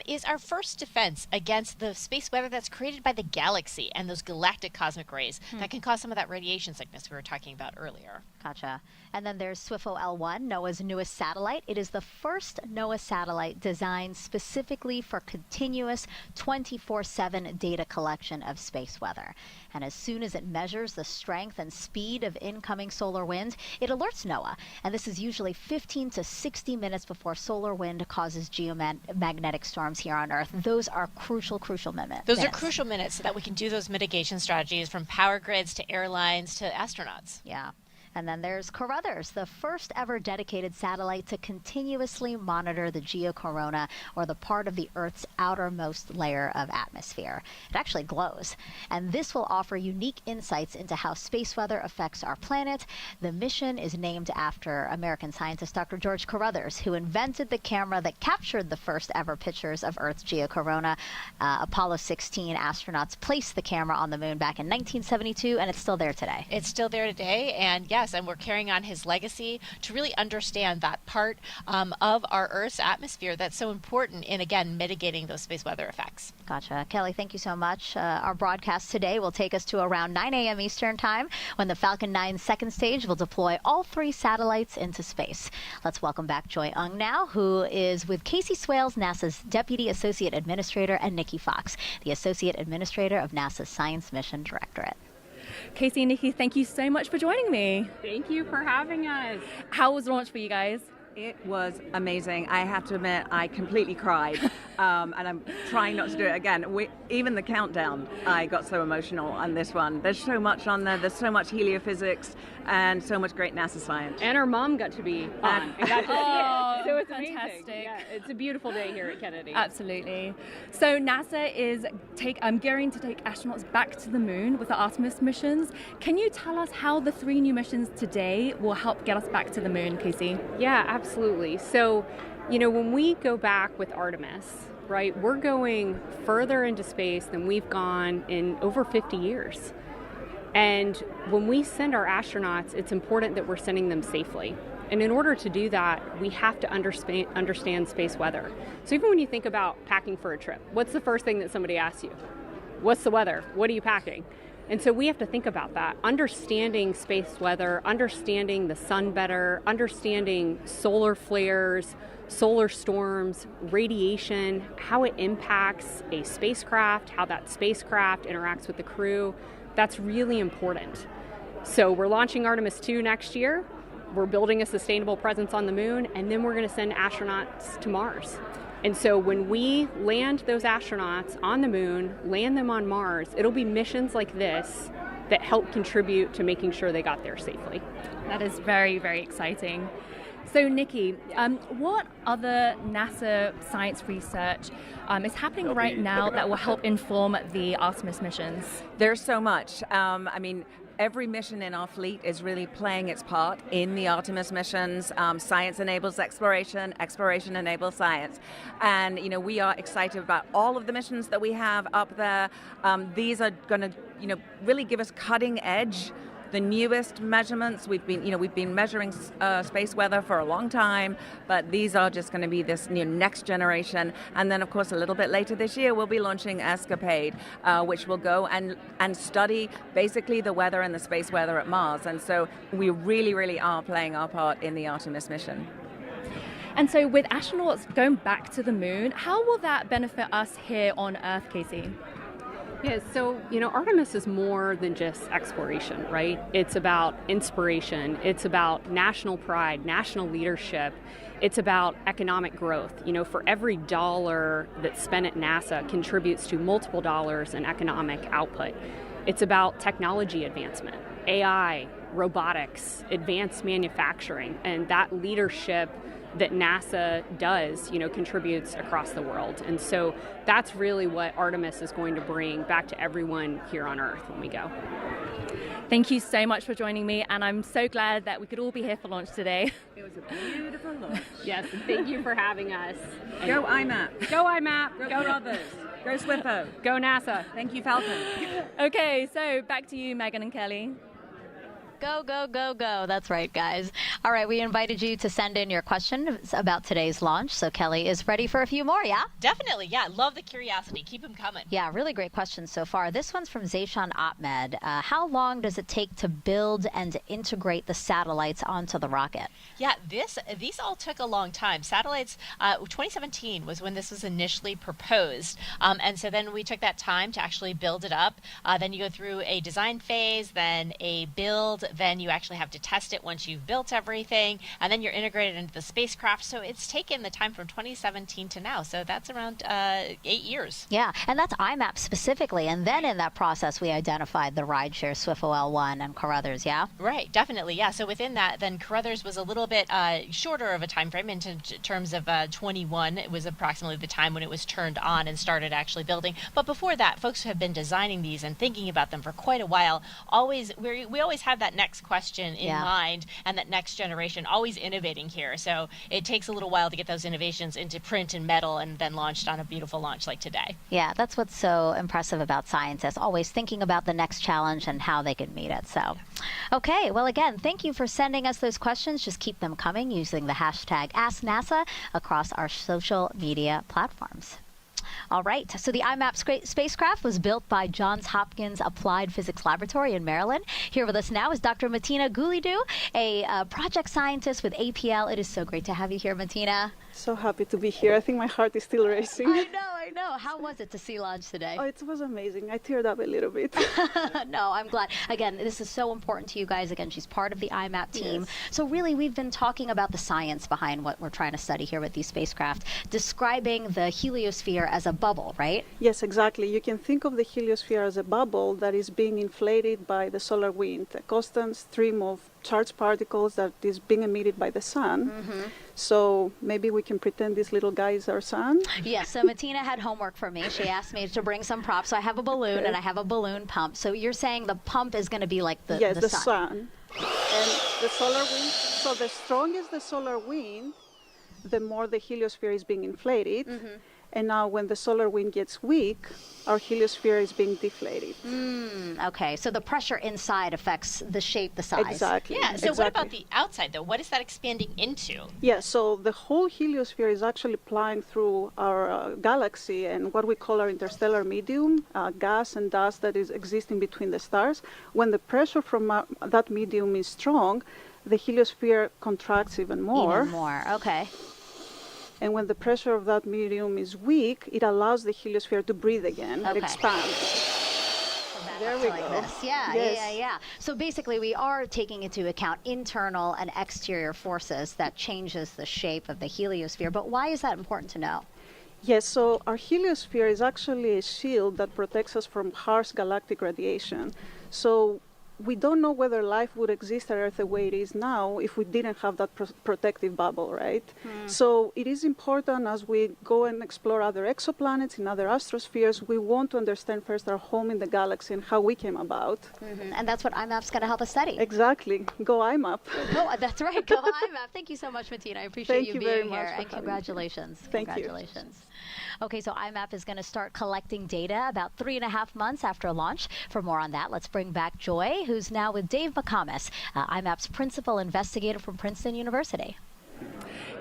is our first defense against the space weather that's created by the galaxy and those galactic cosmic rays that can cause some of that radiation sickness we were talking about earlier. Gotcha. And then there's SWIFO-L1, NOAA's newest satellite. It is the first NOAA satellite designed specifically for continuous 24/7 data collection of space weather. And as soon as it measures the strength and speed of incoming solar wind, it alerts NOAA. And this is usually 15 to 60 minutes before solar wind causes geomagnetic storms here on Earth. Those are crucial minutes. Those are crucial minutes so that we can do those mitigation strategies from power grids to airlines to astronauts. Yeah. And then there's Carruthers, the first ever dedicated satellite to continuously monitor the geocorona, or the part of the Earth's outermost layer of atmosphere. It actually glows. And this will offer unique insights into how space weather affects our planet. The mission is named after American scientist Dr. George Carruthers, who invented the camera that captured the first ever pictures of Earth's geocorona. Apollo 16 astronauts placed the camera on the moon back in 1972, and it's still there today. It's still there today, and yes, and we're carrying on his legacy to really understand that part of our Earth's atmosphere that's so important in, again, mitigating those space weather effects. Gotcha. Kelly, thank you so much. Our broadcast today will take us to around 9 a.m. Eastern Time, when the Falcon 9 second stage will deploy all 3 satellites into space. Let's welcome back Joy Ung now, who is with Casey Swales, NASA's Deputy Associate Administrator, and Nikki Fox, the Associate Administrator of NASA's Science Mission Directorate. Casey and Nikki, thank you so much for joining me. Thank you for having us. How was launch for you guys? It was amazing. I have to admit, I completely cried, and I'm trying not to do it again. Even the countdown, I got so emotional on this one. There's so much on there. There's so much heliophysics and so much great NASA science. And our mom got to be on. And got to see it. So it's fantastic. Amazing. Yeah, it's a beautiful day here at Kennedy. Absolutely. So NASA is going to take astronauts back to the moon with the Artemis missions. Can you tell us how the 3 new missions today will help get us back to the moon, Casey? Yeah, absolutely. So, when we go back with Artemis, right, we're going further into space than we've gone in over 50 years. And when we send our astronauts, it's important that we're sending them safely. And in order to do that, we have to understand space weather. So even when you think about packing for a trip, what's the first thing that somebody asks you? What's the weather? What are you packing? And so we have to think about that. Understanding space weather, understanding the sun better, understanding solar flares, solar storms, radiation, how it impacts a spacecraft, how that spacecraft interacts with the crew. That's really important. So we're launching Artemis 2 next year. We're building a sustainable presence on the moon, and then we're going to send astronauts to Mars. And so when we land those astronauts on the moon, land them on Mars, it'll be missions like this that help contribute to making sure they got there safely. That is very, very exciting. So Nikki, what other NASA science research is happening right now that will help inform the Artemis missions? There's so much. Every mission in our fleet is really playing its part in the Artemis missions. Science enables exploration, exploration enables science. And, we are excited about all of the missions that we have up there. These are going to, really give us cutting edge, the newest measurements. We've been measuring space weather for a long time, but these are just going to be this next generation. And then, of course, a little bit later this year, we'll be launching Escapade, which will go and study basically the weather and the space weather at Mars. And so we really, really are playing our part in the Artemis mission. And so with astronauts going back to the moon, how will that benefit us here on Earth, Casey? Yeah, so, Artemis is more than just exploration, right? It's about inspiration. It's about national pride, national leadership. It's about economic growth. For every dollar that's spent at NASA contributes to multiple dollars in economic output. It's about technology advancement, AI, robotics, advanced manufacturing, and that leadership that NASA does, contributes across the world. And so that's really what Artemis is going to bring back to everyone here on Earth when we go. Thank you so much for joining me, and I'm so glad that we could all be here for launch today. It was a beautiful launch. Yes, thank you for having us. Go IMAP. Go IMAP. Go Carruthers. Go SWIFO. Go NASA. Thank you, Falcon. Okay, so back to you, Megan and Kelly. Go, go, go, go. That's right, guys. All right, we invited you to send in your questions about today's launch. So Kelly is ready for a few more, yeah? Definitely, yeah. Love the curiosity. Keep them coming. Yeah, really great questions so far. This one's from Zayshan Ahmed. How long does it take to build and integrate the satellites onto the rocket? Yeah, these all took a long time. Satellites, 2017 was when this was initially proposed. And so then we took that time to actually build it up. Then you go through a design phase, then a build, then you actually have to test it once you've built everything, and then you're integrated into the spacecraft. So it's taken the time from 2017 to now. So that's around 8 years. Yeah, and that's IMAP specifically. And then in that process, we identified the rideshare SWIFO L1 and Carruthers, yeah? Right, definitely, yeah. So within that, then Carruthers was a little bit shorter of a time frame in terms of 21. It was approximately the time when it was turned on and started actually building. But before that, folks who have been designing these and thinking about them for quite a while, we always have that next question in mind, and that next generation, always innovating here. So it takes a little while to get those innovations into print and metal and then launched on a beautiful launch like today. Yeah, that's what's so impressive about scientists, always thinking about the next challenge and how they can meet it. So, okay, well, again, thank you for sending us those questions. Just keep them coming using the hashtag AskNASA across our social media platforms. All right, so the IMAP spacecraft was built by Johns Hopkins Applied Physics Laboratory in Maryland. Here with us now is Dr. Martina Goulidou, a project scientist with APL. It is so great to have you here, Martina. So happy to be here. I think my heart is still racing. I know. How was it to see launch today? Oh, it was amazing. I teared up a little bit. No, I'm glad. Again, this is so important to you guys. Again, she's part of the IMAP team. Yes. So really, we've been talking about the science behind what we're trying to study here with these spacecraft, describing the heliosphere as a bubble, right? Yes, exactly. You can think of the heliosphere as a bubble that is being inflated by the solar wind, a constant stream of charged particles that is being emitted by the sun. Mm-hmm. So maybe we can pretend this little guy is our sun. Yes, so Martina had homework for me. She asked me to bring some props. So I have a balloon and I have a balloon pump. So you're saying the pump is going to be like the sun. Sun. And the solar wind, so the strongest the solar wind, the more the heliosphere is being inflated. Mm-hmm. And now when the solar wind gets weak, our heliosphere is being deflated. Okay, so the pressure inside affects the shape, the size. Exactly. Yeah, so what about the outside, though? What is that expanding into? Yeah, so the whole heliosphere is actually plying through our galaxy and what we call our interstellar medium, gas and dust that is existing between the stars. When the pressure from that medium is strong, the heliosphere contracts even more. Even more, okay. And when the pressure of that medium is weak, it allows the heliosphere to breathe again. It expands. So there we go. This. Yeah. So basically, we are taking into account internal and exterior forces that changes the shape of the heliosphere. But why is that important to know? Yes, so our heliosphere is actually a shield that protects us from harsh galactic radiation. So we don't know whether life would exist on Earth the way it is now if we didn't have that protective bubble, right? So it is important as we go and explore other exoplanets in other astrospheres, we want to understand first our home in the galaxy and how we came about. And that's what IMAP's going to help us study. Exactly. Go IMAP. Oh, that's right. Go IMAP. Thank you so much, Martina. I appreciate you being here. And congratulations. Congratulations. Okay, so IMAP is going to start collecting data about 3.5 months after launch. For more on that, let's bring back Joy, who's now with Dave McComas, IMAP's principal investigator from Princeton University.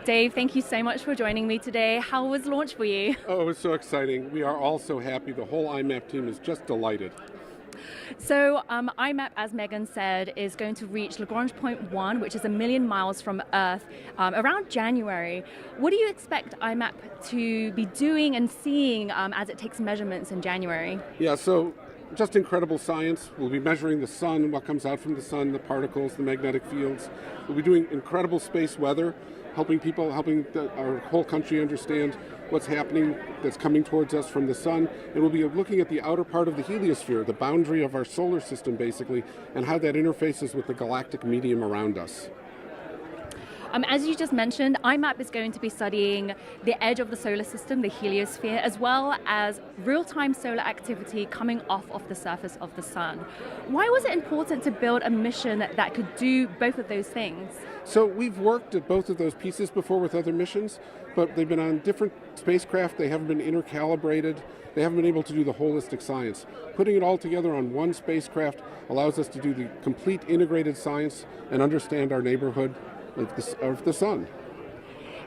Dave, thank you so much for joining me today. How was launch for you? Oh, it was so exciting. We are all so happy. The whole IMAP team is just delighted. So IMAP, as Megan said, is going to reach Lagrange point 1, which is 1 million miles from Earth, around January. What do you expect IMAP to be doing and seeing as it takes measurements in January? Yeah, so just incredible science. We'll be measuring the sun, what comes out from the sun, the particles, the magnetic fields. We'll be doing incredible space weather, helping our whole country understand what's happening that's coming towards us from the sun. And we'll be looking at the outer part of the heliosphere, the boundary of our solar system, basically, and how that interfaces with the galactic medium around us. As you just mentioned, IMAP is going to be studying the edge of the solar system, the heliosphere, as well as real-time solar activity coming off of the surface of the sun. Why was it important to build a mission that could do both of those things? So we've worked at both of those pieces before with other missions, but they've been on different spacecraft. They haven't been intercalibrated. They haven't been able to do the holistic science. Putting it all together on one spacecraft allows us to do the complete integrated science and understand our neighborhood of the sun.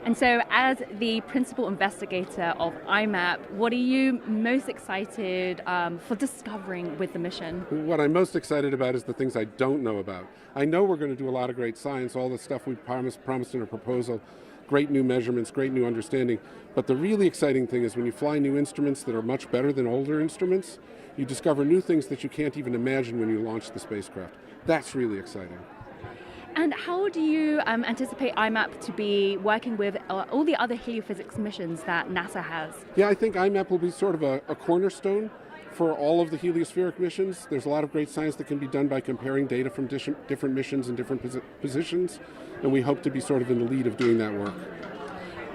And so as the principal investigator of IMAP, what are you most excited for discovering with the mission? What I'm most excited about is the things I don't know about. I know we're going to do a lot of great science, all the stuff we promised in our proposal, great new measurements, great new understanding. But the really exciting thing is when you fly new instruments that are much better than older instruments, you discover new things that you can't even imagine when you launch the spacecraft. That's really exciting. And how do you anticipate IMAP to be working with all the other heliophysics missions that NASA has? Yeah, I think IMAP will be sort of a cornerstone for all of the heliospheric missions. There's a lot of great science that can be done by comparing data from different missions in different positions, and we hope to be sort of in the lead of doing that work.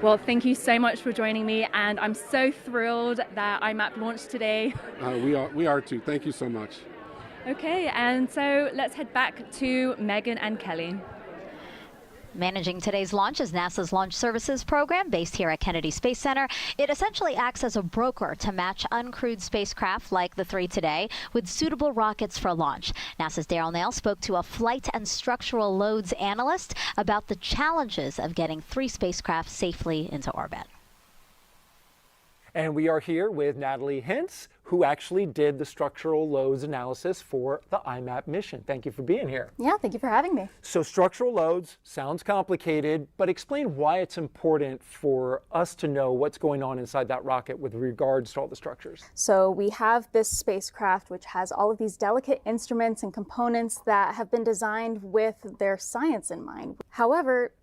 Well, thank you so much for joining me, and I'm so thrilled that IMAP launched today. We are too. Thank you so much. Okay, and so let's head back to Megan and Kelly. Managing today's launch is NASA's Launch Services Program based here at Kennedy Space Center. It essentially acts as a broker to match uncrewed spacecraft like the 3 today with suitable rockets for launch. NASA's Daryl Nail spoke to a flight and structural loads analyst about the challenges of getting 3 spacecraft safely into orbit. And we are here with Natalie Hintz, who actually did the structural loads analysis for the IMAP mission. Thank you for being here. Yeah, thank you for having me. So structural loads sounds complicated, but explain why it's important for us to know what's going on inside that rocket with regards to all the structures. So we have this spacecraft which has all of these delicate instruments and components that have been designed with their science in mind. However,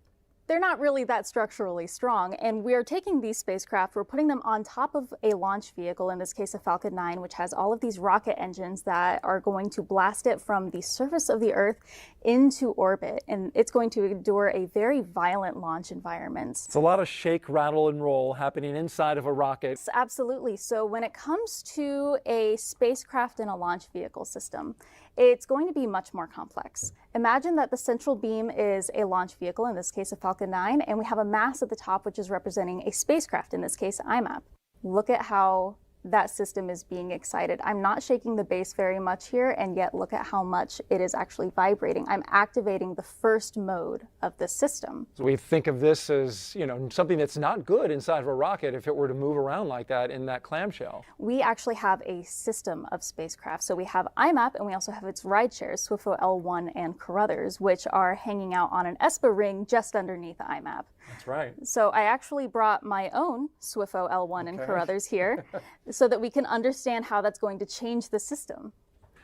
they're not really that structurally strong, and we are taking these spacecraft, we're putting them on top of a launch vehicle, in this case a Falcon 9, which has all of these rocket engines that are going to blast it from the surface of the Earth into orbit, and it's going to endure a very violent launch environment. It's a lot of shake, rattle, and roll happening inside of a rocket. Yes, absolutely. So when it comes to a spacecraft in a launch vehicle system, it's going to be much more complex. Imagine that the central beam is a launch vehicle, in this case a Falcon 9, and we have a mass at the top which is representing a spacecraft, in this case IMAP. Look at how that system is being excited. I'm not shaking the base very much here, and yet look at how much it is actually vibrating. I'm activating the first mode of the system. So we think of this as, something that's not good inside of a rocket if it were to move around like that in that clamshell. We actually have a system of spacecraft. So we have IMAP, and we also have its ride shares, SWIFO L1 and Carruthers, which are hanging out on an ESPA ring just underneath IMAP. That's right. So I actually brought my own SWIFO L1 and Carruthers here so that we can understand how that's going to change the system.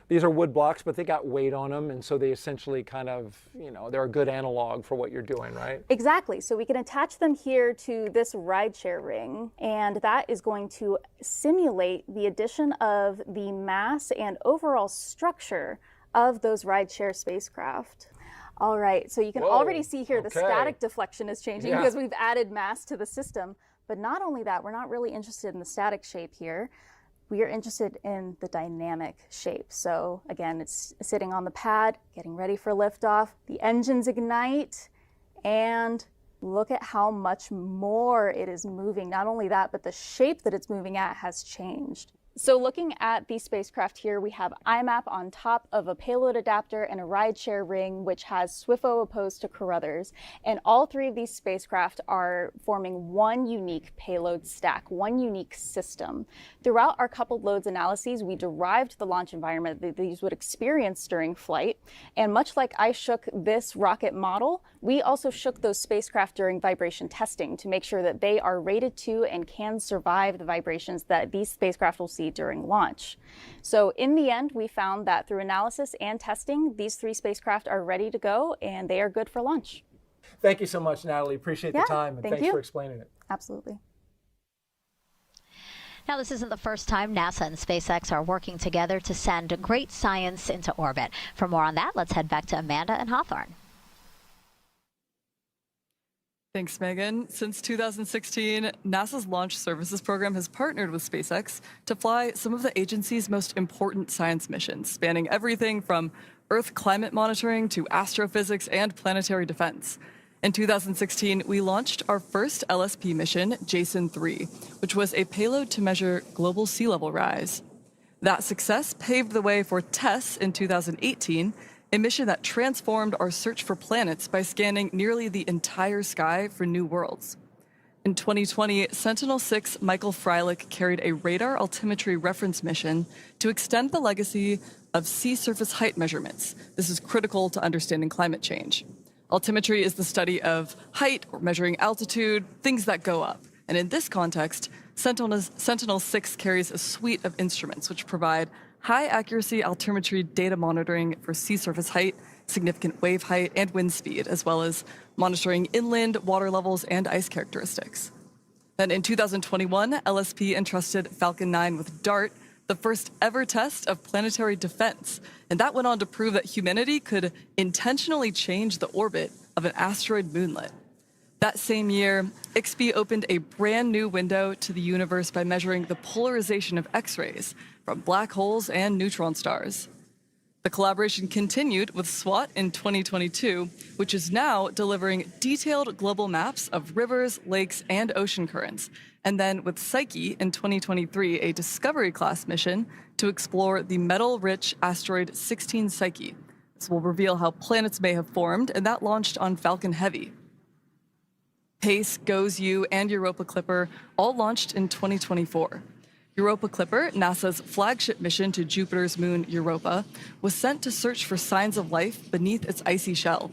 These are wood blocks, but they got weight on them, and so they essentially kind of, they're a good analog for what you're doing, right? Exactly. So we can attach them here to this rideshare ring, and that is going to simulate the addition of the mass and overall structure of those rideshare spacecraft. All right, so you can already see here the static deflection is changing because we've added mass to the system. But not only that, we're not really interested in the static shape here. We are interested in the dynamic shape. So again, it's sitting on the pad, getting ready for liftoff. The engines ignite, and look at how much more it is moving. Not only that, but the shape that it's moving at has changed. So looking at the spacecraft here, we have IMAP on top of a payload adapter and a rideshare ring, which has SWIFO opposed to Carruthers. And all 3 of these spacecraft are forming one unique payload stack, one unique system. Throughout our coupled loads analyses, we derived the launch environment that these would experience during flight. And much like I shook this rocket model, we also shook those spacecraft during vibration testing to make sure that they are rated to and can survive the vibrations that these spacecraft will see during launch. So in the end, we found that through analysis and testing, these 3 spacecraft are ready to go and they are good for launch. Thank you so much, Natalie. Appreciate the time, and thanks for explaining it. Absolutely. Now, this isn't the first time NASA and SpaceX are working together to send great science into orbit. For more on that, let's head back to Amanda in Hawthorne. Thanks, Megan. Since 2016, NASA's Launch Services Program has partnered with SpaceX to fly some of the agency's most important science missions, spanning everything from Earth climate monitoring to astrophysics and planetary defense. In 2016, we launched our first LSP mission, Jason 3, which was a payload to measure global sea level rise. That success paved the way for TESS in 2018, a mission that transformed our search for planets by scanning nearly the entire sky for new worlds. In 2020, Sentinel-6 Michael Freilich carried a radar altimetry reference mission to extend the legacy of sea surface height measurements. This is critical to understanding climate change. Altimetry is the study of height, or measuring altitude, things that go up. And in this context, Sentinel-6 carries a suite of instruments which provide high-accuracy altimetry data monitoring for sea surface height, significant wave height, and wind speed, as well as monitoring inland water levels and ice characteristics. Then in 2021, LSP entrusted Falcon 9 with DART, the first ever test of planetary defense, and that went on to prove that humanity could intentionally change the orbit of an asteroid moonlet. That same year, IXPE opened a brand new window to the universe by measuring the polarization of X-rays from black holes and neutron stars. The collaboration continued with SWOT in 2022, which is now delivering detailed global maps of rivers, lakes, and ocean currents, and then with Psyche in 2023, a Discovery-class mission to explore the metal-rich asteroid 16 Psyche. This will reveal how planets may have formed, and that launched on Falcon Heavy. PACE, GOES-U, and Europa Clipper all launched in 2024. Europa Clipper, NASA's flagship mission to Jupiter's moon Europa, was sent to search for signs of life beneath its icy shell.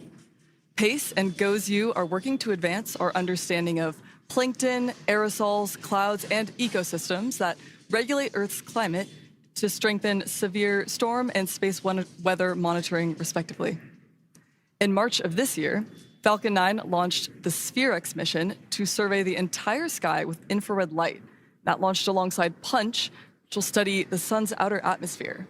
PACE and GOES-U are working to advance our understanding of plankton, aerosols, clouds, and ecosystems that regulate Earth's climate to strengthen severe storm and space weather monitoring, respectively. In March of this year, Falcon 9 launched the SphereX mission to survey the entire sky with infrared light. That launched alongside Punch, which will study the sun's outer atmosphere.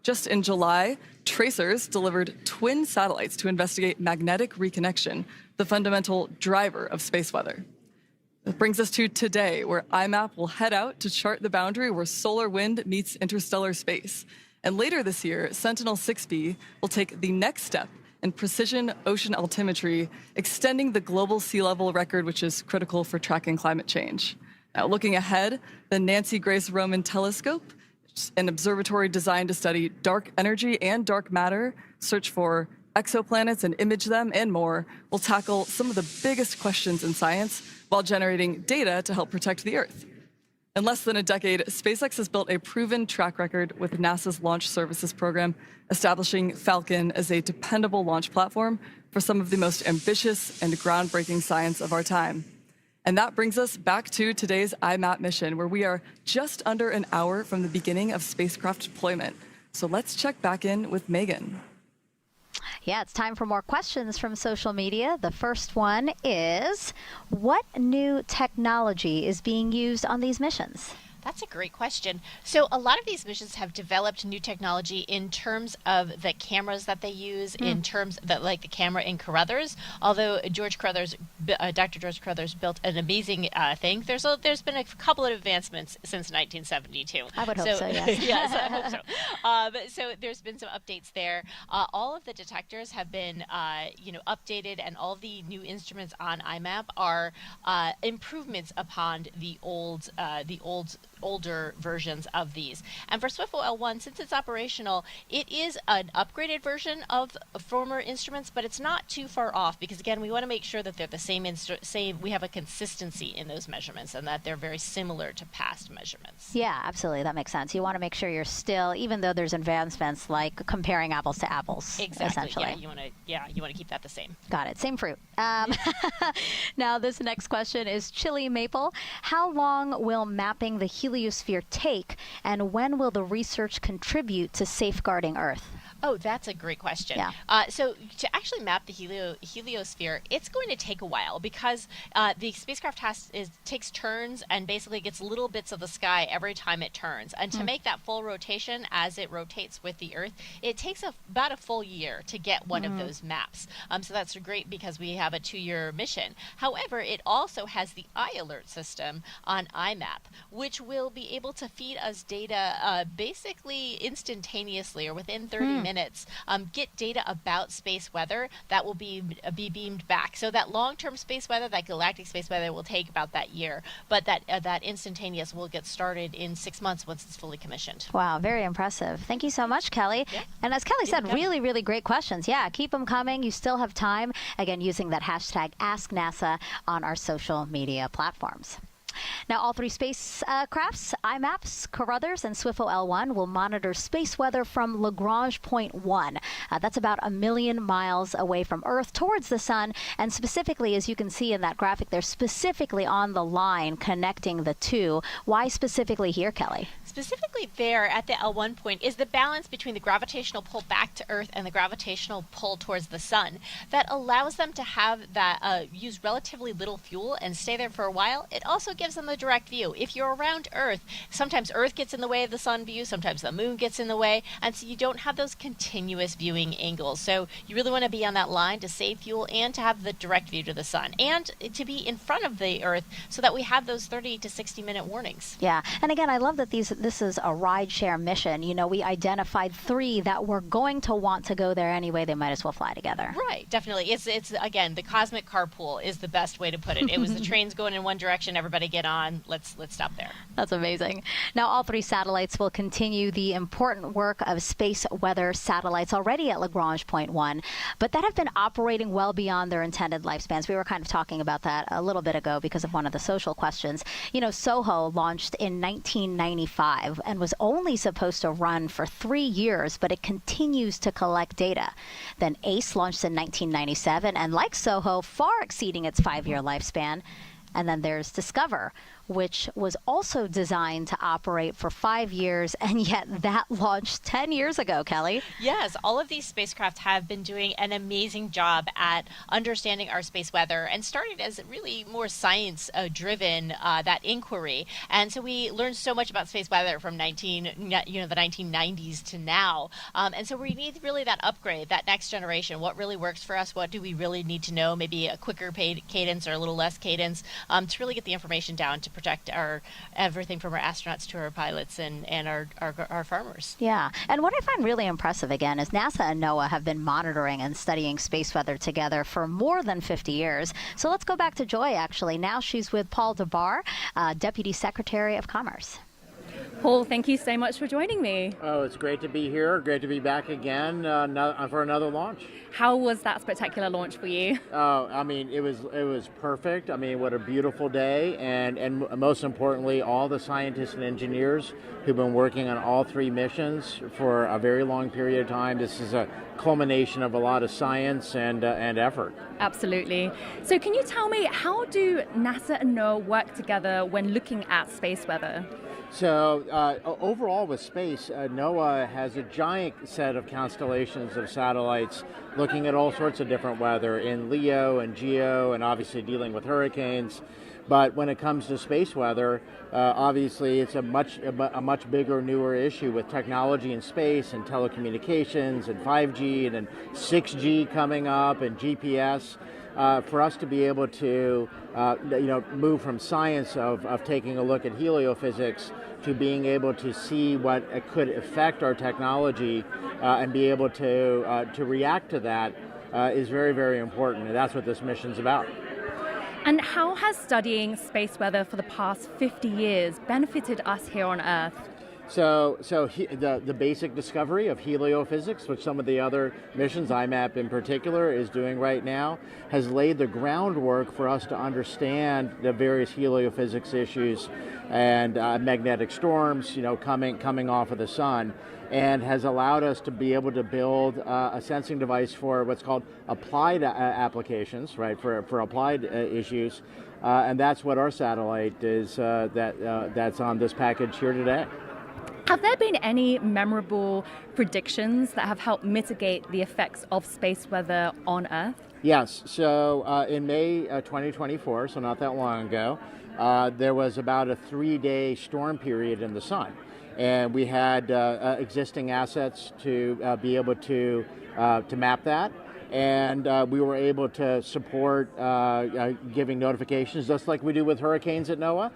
Just in July, tracers delivered twin satellites to investigate magnetic reconnection, the fundamental driver of space weather. That brings us to today, where IMAP will head out to chart the boundary where solar wind meets interstellar space. And later this year, Sentinel-6B will take the next step in precision ocean altimetry, extending the global sea level record, which is critical for tracking climate change. Now, looking ahead, the Nancy Grace Roman Telescope, an observatory designed to study dark energy and dark matter, search for exoplanets and image them, and more, will tackle some of the biggest questions in science while generating data to help protect the Earth. In less than a decade, SpaceX has built a proven track record with NASA's Launch Services Program, establishing Falcon as a dependable launch platform for some of the most ambitious and groundbreaking science of our time. And that brings us back to today's IMAP mission, where we are just under an hour from the beginning of spacecraft deployment. So let's check back in with Megan. Yeah, it's time for more questions from social media. The first one is, what new technology is being used on these missions? That's a great question. So a lot of these missions have developed new technology in terms of the cameras that they use, in terms that, like the camera in Carruthers. Although Dr. George Carruthers built an amazing thing, there's been a couple of advancements since 1972. I would hope so, yes. Yes, I hope so. So there's been some updates there. All of the detectors have been, updated, and all the new instruments on IMAP are improvements upon the older versions of these. And for Swiftful L1, since it's operational, it is an upgraded version of former instruments, but it's not too far off, because again, we want to make sure that they're the same, we have a consistency in those measurements and that they're very similar to past measurements. Yeah, absolutely. That makes sense. You want to make sure you're still, even though there's advancements like comparing apples to apples, exactly. essentially. Yeah, you want to keep that the same. Got it. Same fruit. Now, this next question is Chili Maple. How long will mapping the heliosphere take, and when will the research contribute to safeguarding Earth? Oh, that's a great question. Yeah. So to actually map the heliosphere, it's going to take a while because the spacecraft takes turns and basically gets little bits of the sky every time it turns. And to make that full rotation as it rotates with the Earth, it takes about a full year to get one of those maps. So that's great because we have a 2-year mission. However, it also has the iAlert system on IMAP, which will be able to feed us data basically instantaneously or within 30 minutes. Get data about space weather that will be beamed back. So that long-term space weather, that galactic space weather, will take about that year, but that instantaneous will get started in 6 months once it's fully commissioned. Wow, very impressive. Thank you so much, Kelly. Yeah. And as Kelly said, really, really great questions. Yeah, keep them coming. You still have time. Again, using that hashtag AskNASA on our social media platforms. Now, all 3 spacecrafts, IMAPs, Carruthers, and SWIFO L1, will monitor space weather from Lagrange Point 1. That's about 1 million miles away from Earth towards the sun. And specifically, as you can see in that graphic, they're specifically on the line connecting the two. Why specifically here, Kelly? Specifically there at the L1 point is the balance between the gravitational pull back to Earth and the gravitational pull towards the sun that allows them to have that use relatively little fuel and stay there for a while. It also gives them the direct view. If you're around Earth, sometimes Earth gets in the way of the sun view, sometimes the moon gets in the way, and so you don't have those continuous viewing angles. So you really want to be on that line to save fuel and to have the direct view to the sun and to be in front of the Earth so that we have those 30 to 60 minute warnings. Yeah, and again, I love that this is a rideshare mission. You know, we identified 3 that were going to want to go there anyway. They might as well fly together. Right, definitely. It's again, the cosmic carpool is the best way to put it. It was the trains going in one direction, everybody get on, let's stop there. That's amazing. Now, all 3 satellites will continue the important work of space weather satellites already at Lagrange Point 1, but that have been operating well beyond their intended lifespans. We were kind of talking about that a little bit ago because of one of the social questions. You know, SOHO launched in 1995 and was only supposed to run for 3 years, but it continues to collect data. Then ACE launched in 1997 and, like SOHO, far exceeding its 5-year lifespan. And then there's Discover, which was also designed to operate for 5 years, and yet that launched 10 years ago, Kelly. Yes, all of these spacecraft have been doing an amazing job at understanding our space weather and started as really more science-driven, that inquiry. And so we learned so much about space weather from the 1990s to now. And so we need really that upgrade, that next generation. What really works for us? What do we really need to know? Maybe a quicker cadence or a little less cadence to really get the information down to protect everything from our astronauts to our pilots and our farmers. Yeah, and what I find really impressive again is NASA and NOAA have been monitoring and studying space weather together for more than 50 years. So let's go back to Joy, actually. Now she's with Paul DeBar, Deputy Secretary of Commerce. Paul, thank you so much for joining me. Oh, it's great to be here. Great to be back again for another launch. How was that spectacular launch for you? Oh, I mean, it was perfect. I mean, what a beautiful day. And most importantly, all the scientists and engineers who've been working on all 3 missions for a very long period of time. This is a culmination of a lot of science and effort. Absolutely. So can you tell me, how do NASA and NOAA work together when looking at space weather? So overall with space, NOAA has a giant set of constellations of satellites looking at all sorts of different weather in LEO and GEO and obviously dealing with hurricanes. But when it comes to space weather, obviously it's a much bigger, newer issue with technology in space and telecommunications and 5G and then 6G coming up and GPS. For us to be able to move from science of taking a look at heliophysics to being able to see what could affect our technology and be able to react to that is very, very important. And that's what this mission's about. And how has studying space weather for the past 50 years benefited us here on Earth? So the basic discovery of heliophysics, which some of the other missions, IMAP in particular, is doing right now, has laid the groundwork for us to understand the various heliophysics issues and magnetic storms, coming off of the sun, and has allowed us to be able to build a sensing device for what's called applied applications, right? For applied issues, and that's what our satellite is. That's on this package here today. Have there been any memorable predictions that have helped mitigate the effects of space weather on Earth? Yes. So in May 2024, so not that long ago, there was about a 3-day storm period in the sun. And we had existing assets to be able to map that. And we were able to support giving notifications, just like we do with hurricanes at NOAA,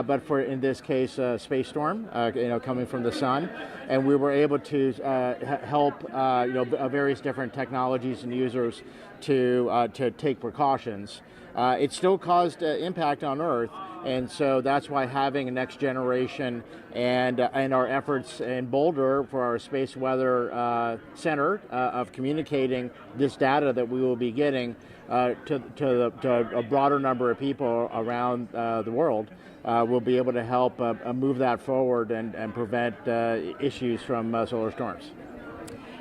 but for, in this case, a space storm, coming from the sun. And we were able to help, various different technologies and users to take precautions. It still caused impact on Earth, and so that's why having a next generation and our efforts in Boulder for our Space Weather Center of communicating this data that we will be getting to a broader number of people around the world will be able to help move that forward and prevent issues from solar storms.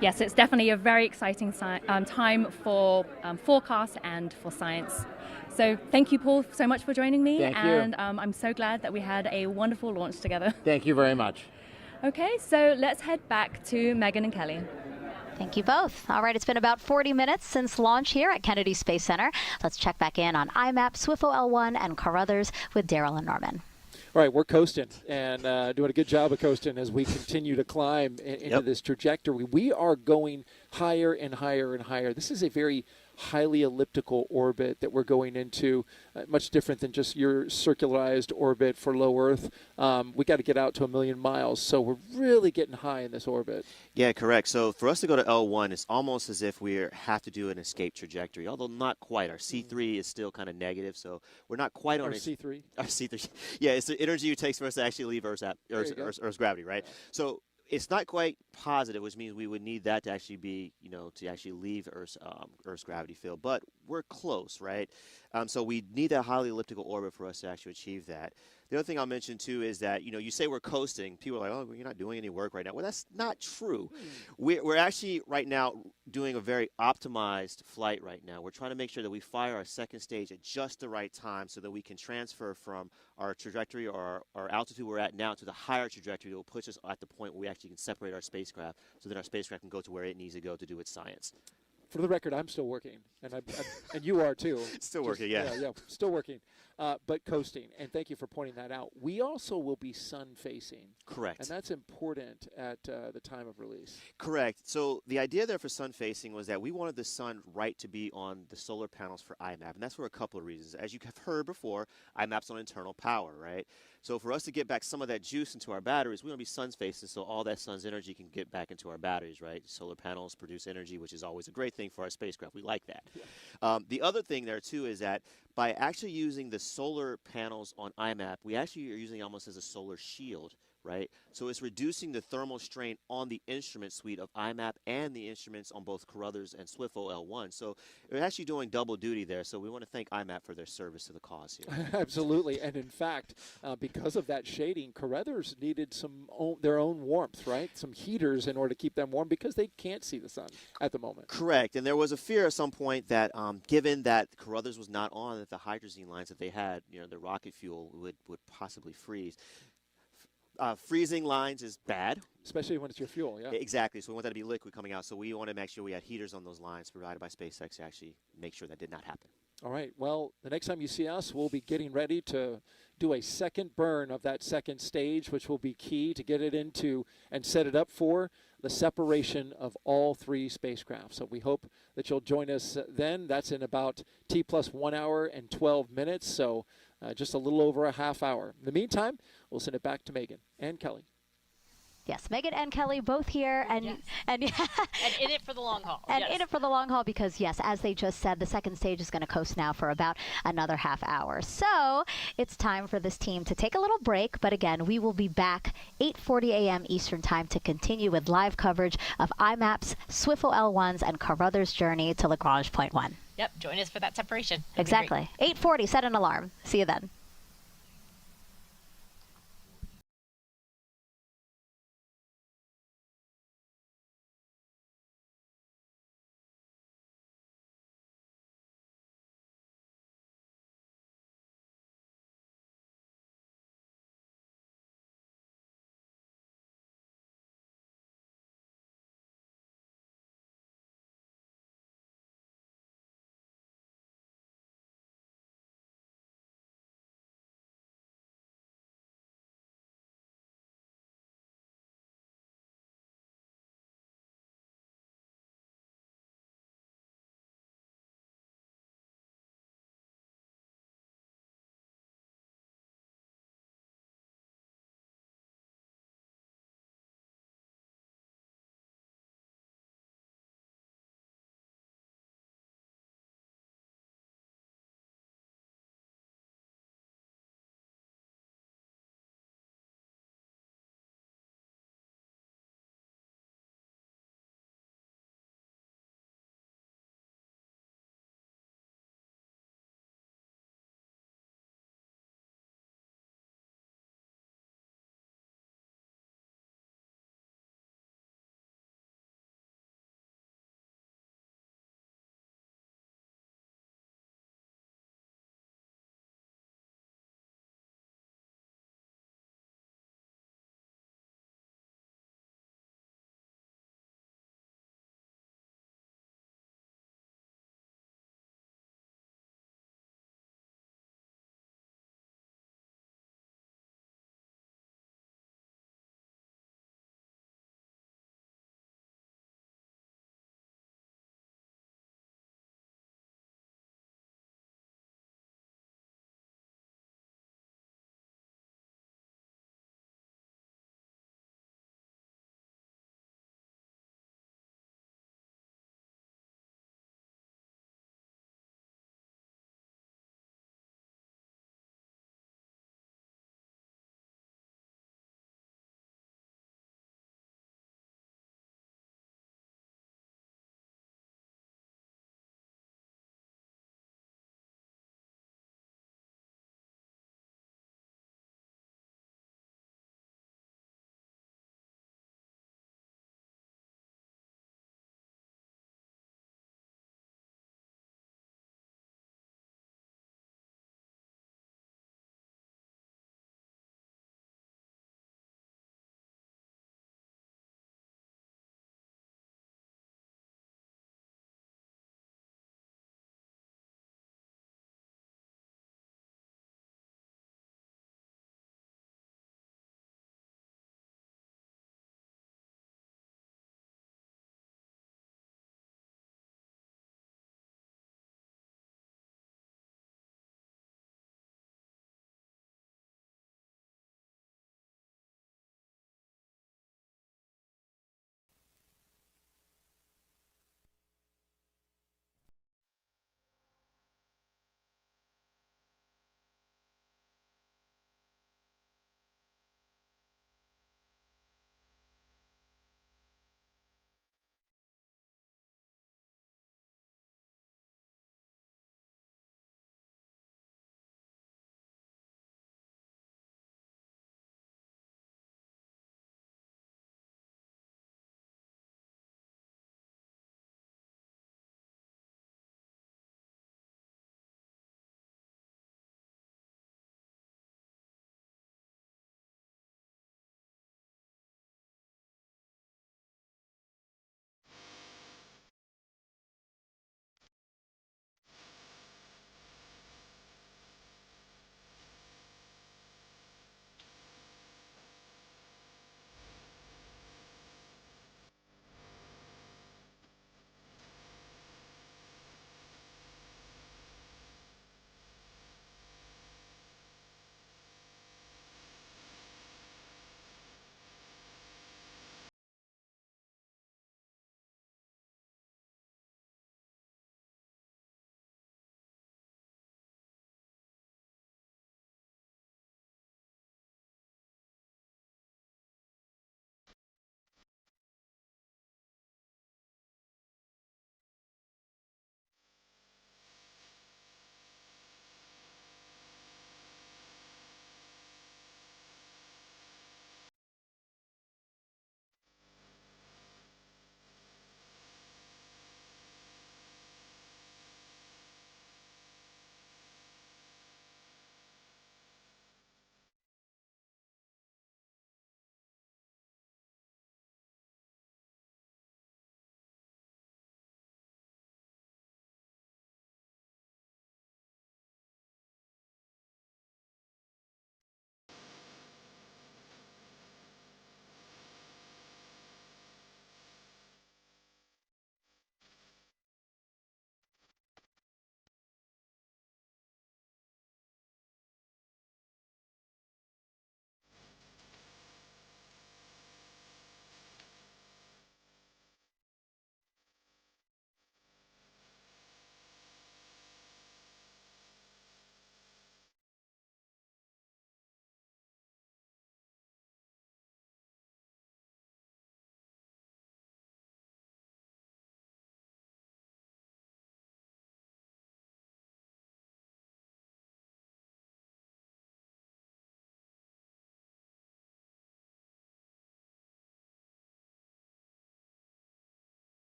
Yes, it's definitely a very exciting time for forecast and for science. So thank you, Paul, so much for joining me. Thank you. And I'm so glad that we had a wonderful launch together. Thank you very much. Okay, so let's head back to Megan and Kelly. Thank you both. All right, it's been about 40 minutes since launch here at Kennedy Space Center. Let's check back in on IMAP, SWIFO L1, and Carruthers with Daryl and Norman. All right, we're coasting and doing a good job of coasting as we continue to climb into this trajectory. We are going higher and higher and higher. This is a very highly elliptical orbit that we're going into, much different than just your circularized orbit for low Earth. We got to get out to 1 million miles, so we're really getting high in this orbit. Yeah, correct. So for us to go to L1, it's almost as if we have to do an escape trajectory, although not quite. Our C3 is still kind of negative, so we're not quite on our C3. Our C3. Yeah, it's the energy it takes for us to actually leave Earth's gravity, right? So it's not quite positive, which means we would need that to actually be, to actually leave Earth's gravity field. But we're close, right? So we need that highly elliptical orbit for us to actually achieve that. The other thing I'll mention, too, is that, you say we're coasting. People are like, oh, you're not doing any work right now. Well, that's not true. We're actually right now doing a very optimized flight right now. We're trying to make sure that we fire our second stage at just the right time so that we can transfer from our trajectory or our altitude we're at now to the higher trajectory that will push us at the point where we actually can separate our spacecraft so that our spacecraft can go to where it needs to go to do its science. For the record, I'm still working, and and you are too. Still working, yeah. Yeah, still working, but coasting. And thank you for pointing that out. We also will be sun-facing. Correct. And that's important at the time of release. Correct. So the idea there for sun-facing was that we wanted the sun to be on the solar panels for IMAP, and that's for a couple of reasons. As you have heard before, IMAP's on internal power, right? So for us to get back some of that juice into our batteries, we want to be sun-facing so all that sun's energy can get back into our batteries, right? Solar panels produce energy, which is always a great thing for our spacecraft. We like that. Yeah. The other thing there, too, is that by actually using the solar panels on IMAP, we actually are using it almost as a solar shield, right? So it's reducing the thermal strain on the instrument suite of IMAP and the instruments on both Carruthers and SWIFO L1. So we're actually doing double duty there. So we want to thank IMAP for their service to the cause here. Absolutely. And in fact, because of that shading, Carruthers needed their own warmth, right? Some heaters in order to keep them warm because they can't see the sun at the moment. Correct. And there was a fear at some point that given that Carruthers was not on, that the hydrazine lines that they had, the rocket fuel would possibly freeze. Freezing lines is bad. Especially when it's your fuel, yeah. Exactly. So we want that to be liquid coming out. So we want to make sure we had heaters on those lines provided by SpaceX to actually make sure that did not happen. All right. Well, the next time you see us, we'll be getting ready to do a second burn of that second stage, which will be key to get it into and set it up for the separation of all 3 spacecraft. So we hope that you'll join us then. That's in about T+1 hour and 12 minutes. So just a little over a half hour. In the meantime, we'll send it back to Megan and Kelly. Yes, Megan and Kelly both here, and yes. and in it for the long haul. And in it for the long haul because, yes, as they just said, the second stage is going to coast now for about another half hour. So it's time for this team to take a little break. But again, we will be back 8:40 a.m. Eastern Time to continue with live coverage of IMAP's SWIFO L1's and Carruthers' journey to Lagrange Point 1. Yep, join us for that separation. That'd exactly. 8:40, set an alarm. See you then.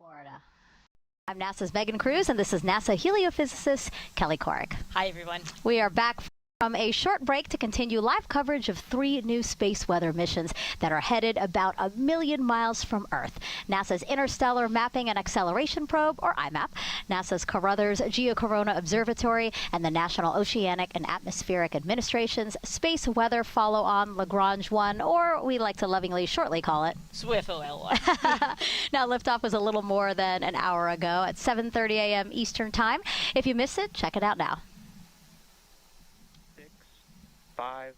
Florida. I'm NASA's Megan Cruz, and this is NASA heliophysicist Kelly Corrick. Hi, everyone. We are back from a short break to continue live coverage of 3 new space weather missions that are headed about 1 million miles from Earth. NASA's Interstellar Mapping and Acceleration Probe, or IMAP, NASA's Carruthers Geocorona Observatory, and the National Oceanic and Atmospheric Administration's Space Weather Follow-on Lagrange 1, or we like to lovingly shortly call it SWIFOL1. Now, liftoff was a little more than an hour ago at 7:30 a.m. Eastern Time. If you missed it, check it out now. 5,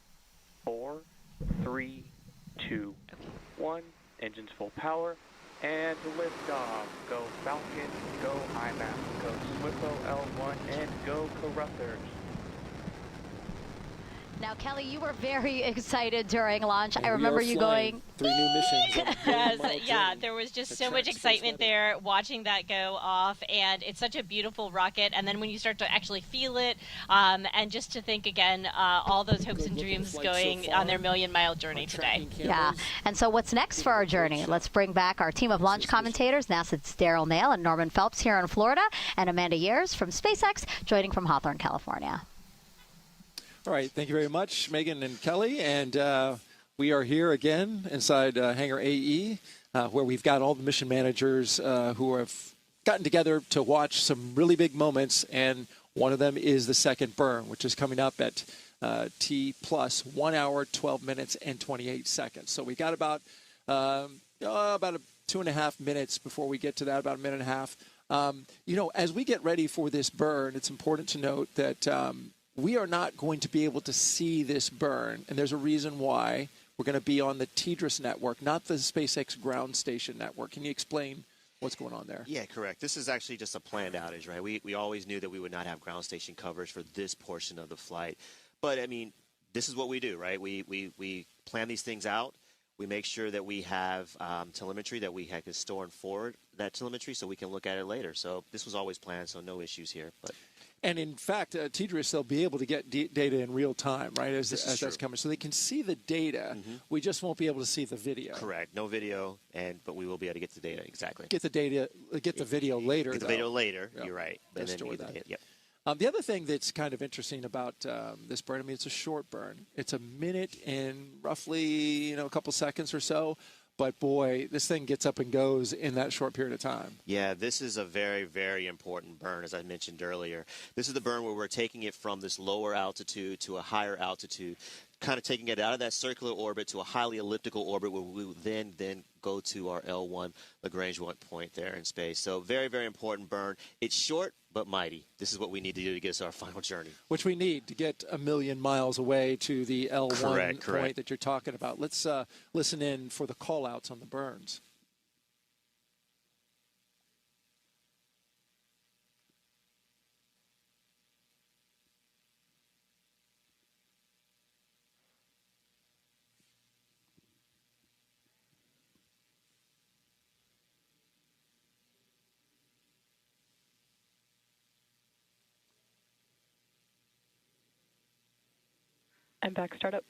4, 3, 2, 1. Engines full power. And liftoff. Go Falcon, go IMAP, go SWIFO L1, and go Carruthers. Now, Kelly, you were very excited during launch. And I remember you going 3 new missions. Yes, yeah, there was just so much excitement there watching that go off, and it's such a beautiful rocket. And then when you start to actually feel it, and just to think again, all those hopes and dreams going on their million-mile journey today. Yeah, and so what's next for our journey? Let's bring back our team of launch commentators, NASA's Daryl Nail and Norman Phelps here in Florida, and Amanda Years from SpaceX, joining from Hawthorne, California. All right, thank you very much, Megan and Kelly. And we are here again inside Hangar AE, where we've got all the mission managers who have gotten together to watch some really big moments. And one of them is the second burn, which is coming up at T plus 1 hour, 12 minutes, and 28 seconds. So we got about 2.5 minutes before we get to that, about a minute and a half. You know, as we get ready for this burn, it's important to note that we are not going to be able to see this burn, and there's a reason why. We're going to be on the TDRS network, not the SpaceX ground station network. Can you explain what's going on there? Yeah, correct. This is actually just a planned outage, right? We always knew that we would not have ground station coverage for this portion of the flight. But, I mean, this is what we do, right? We plan these things out. We make sure that we have telemetry that we can store and forward that telemetry so we can look at it later. So this was always planned, so no issues here. And in fact, TDRS, they'll be able to get data in real time, right, as that's coming. So they can see the data. We just won't be able to see the video. Correct. No video, but we will be able to get the data, exactly. Get the video later. Get the video later, yeah. You're right. And then store get that. the data. Yep. The other thing that's kind of interesting about this burn, I mean, it's a short burn. It's a minute and roughly, a couple seconds or so. But, boy, this thing gets up and goes in that short period of time. Yeah, this is a very, very important burn, as I mentioned earlier. This is the burn where we're taking it from this lower altitude to a higher altitude, kind of taking it out of that circular orbit to a highly elliptical orbit where we will then go to our L1 Lagrange point there in space. So very, very important burn. It's short but mighty. This is what we need to do to get us our final journey. Which we need to get 1 million miles away to the L1 point that you're talking about. Let's listen in for the call-outs on the burns. And back startup.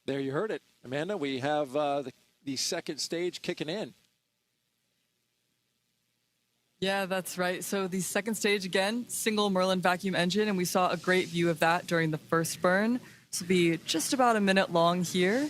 There you heard it. Amanda, we have the second stage kicking in. Yeah, that's right. So the second stage, again, single Merlin vacuum engine, and we saw a great view of that during the first burn. This will be just about a minute long here.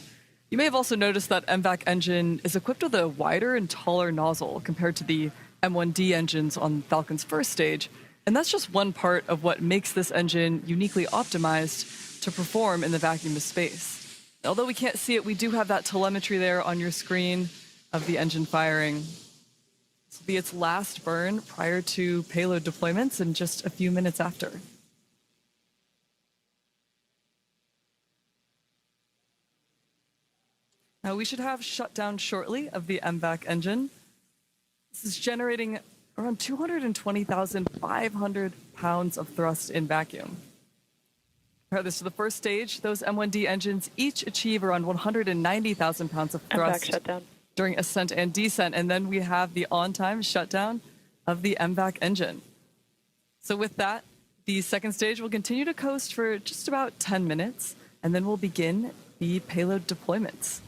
You may have also noticed that MVAC engine is equipped with a wider and taller nozzle compared to the M1D engines on Falcon's first stage. And that's just one part of what makes this engine uniquely optimized to perform in the vacuum of space. Although we can't see it, we do have that telemetry there on your screen of the engine firing. This will be its last burn prior to payload deployments and just a few minutes after. Now we should have shutdown shortly of the MVAC engine. This is generating around 220,500 pounds of thrust in vacuum. Compare this to the first stage, those M1D engines each achieve around 190,000 pounds of thrust during ascent and descent, and then we have the on-time shutdown of the MVAC engine. So with that, the second stage will continue to coast for just about 10 minutes, and then we'll begin the payload deployments.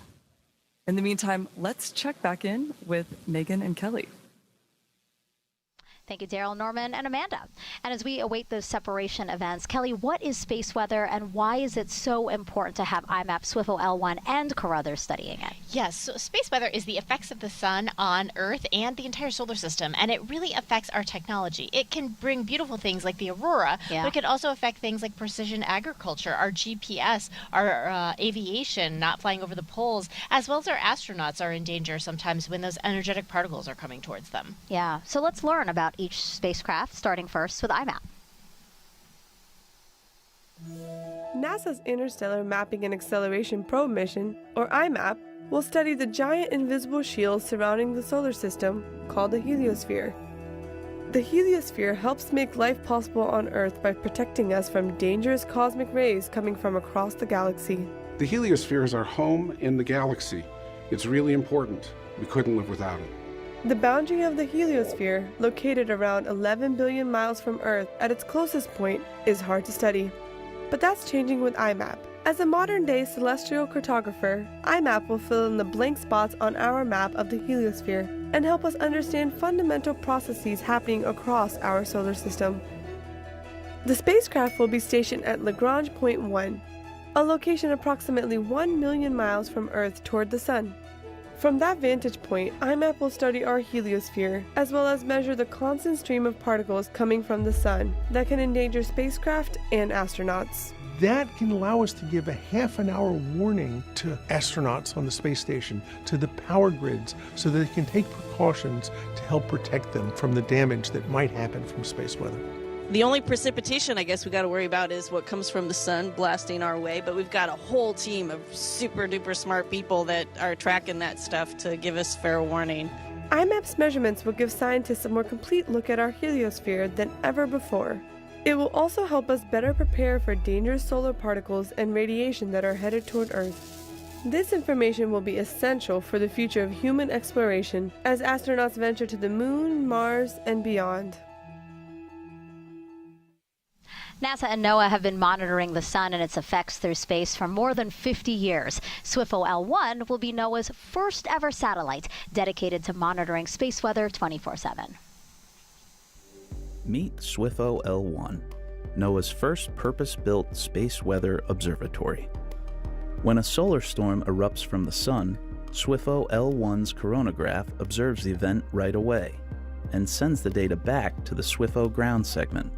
In the meantime, let's check back in with Megan and Kelly. Thank you, Daryl, Norman, and Amanda. And as we await those separation events, Kelly, what is space weather and why is it so important to have IMAP, SWIFO L1, and Carruthers studying it? Yes, so space weather is the effects of the sun on Earth and the entire solar system, and it really affects our technology. It can bring beautiful things like the aurora, but it could also affect things like precision agriculture, our GPS, our aviation, not flying over the poles, as well as our astronauts are in danger sometimes when those energetic particles are coming towards them. Yeah, so let's learn about each spacecraft, starting first with IMAP. NASA's Interstellar Mapping and Acceleration Probe mission, or IMAP, will study the giant invisible shield surrounding the solar system, called the heliosphere. The heliosphere helps make life possible on Earth by protecting us from dangerous cosmic rays coming from across the galaxy. The heliosphere is our home in the galaxy. It's really important. We couldn't live without it. The boundary of the heliosphere, located around 11 billion miles from Earth at its closest point, is hard to study. But that's changing with IMAP. As a modern-day celestial cartographer, IMAP will fill in the blank spots on our map of the heliosphere and help us understand fundamental processes happening across our solar system. The spacecraft will be stationed at Lagrange Point 1, a location approximately 1 million miles from Earth toward the Sun. From that vantage point, IMAP will study our heliosphere, as well as measure the constant stream of particles coming from the Sun that can endanger spacecraft and astronauts. That can allow us to give a half-an-hour warning to astronauts on the space station, to the power grids, so that they can take precautions to help protect them from the damage that might happen from space weather. The only precipitation I guess we got to worry about is what comes from the sun blasting our way, but we've got a whole team of super duper smart people that are tracking that stuff to give us fair warning. IMAP's measurements will give scientists a more complete look at our heliosphere than ever before. It will also help us better prepare for dangerous solar particles and radiation that are headed toward Earth. This information will be essential for the future of human exploration as astronauts venture to the Moon, Mars, and beyond. NASA and NOAA have been monitoring the sun and its effects through space for more than 50 years. SWIFO L1 will be NOAA's first ever satellite dedicated to monitoring space weather 24/7. Meet SWIFO L1, NOAA's first purpose-built space weather observatory. When a solar storm erupts from the sun, SWIFO L1's coronagraph observes the event right away and sends the data back to the SWIFO ground segment,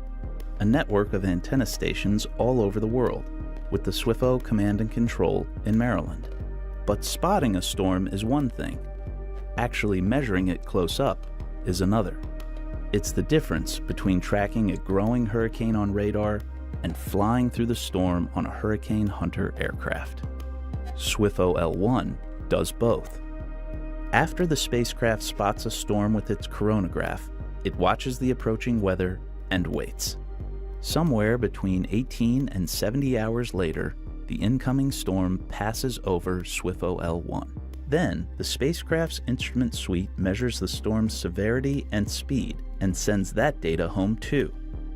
a network of antenna stations all over the world, with the SWIFO Command and Control in Maryland. But spotting a storm is one thing. Actually measuring it close up is another. It's the difference between tracking a growing hurricane on radar and flying through the storm on a Hurricane Hunter aircraft. SWIFO L1 does both. After the spacecraft spots a storm with its coronagraph, it watches the approaching weather and waits. Somewhere between 18 and 70 hours later, the incoming storm passes over SWIFO L1. Then, the spacecraft's instrument suite measures the storm's severity and speed and sends that data home too,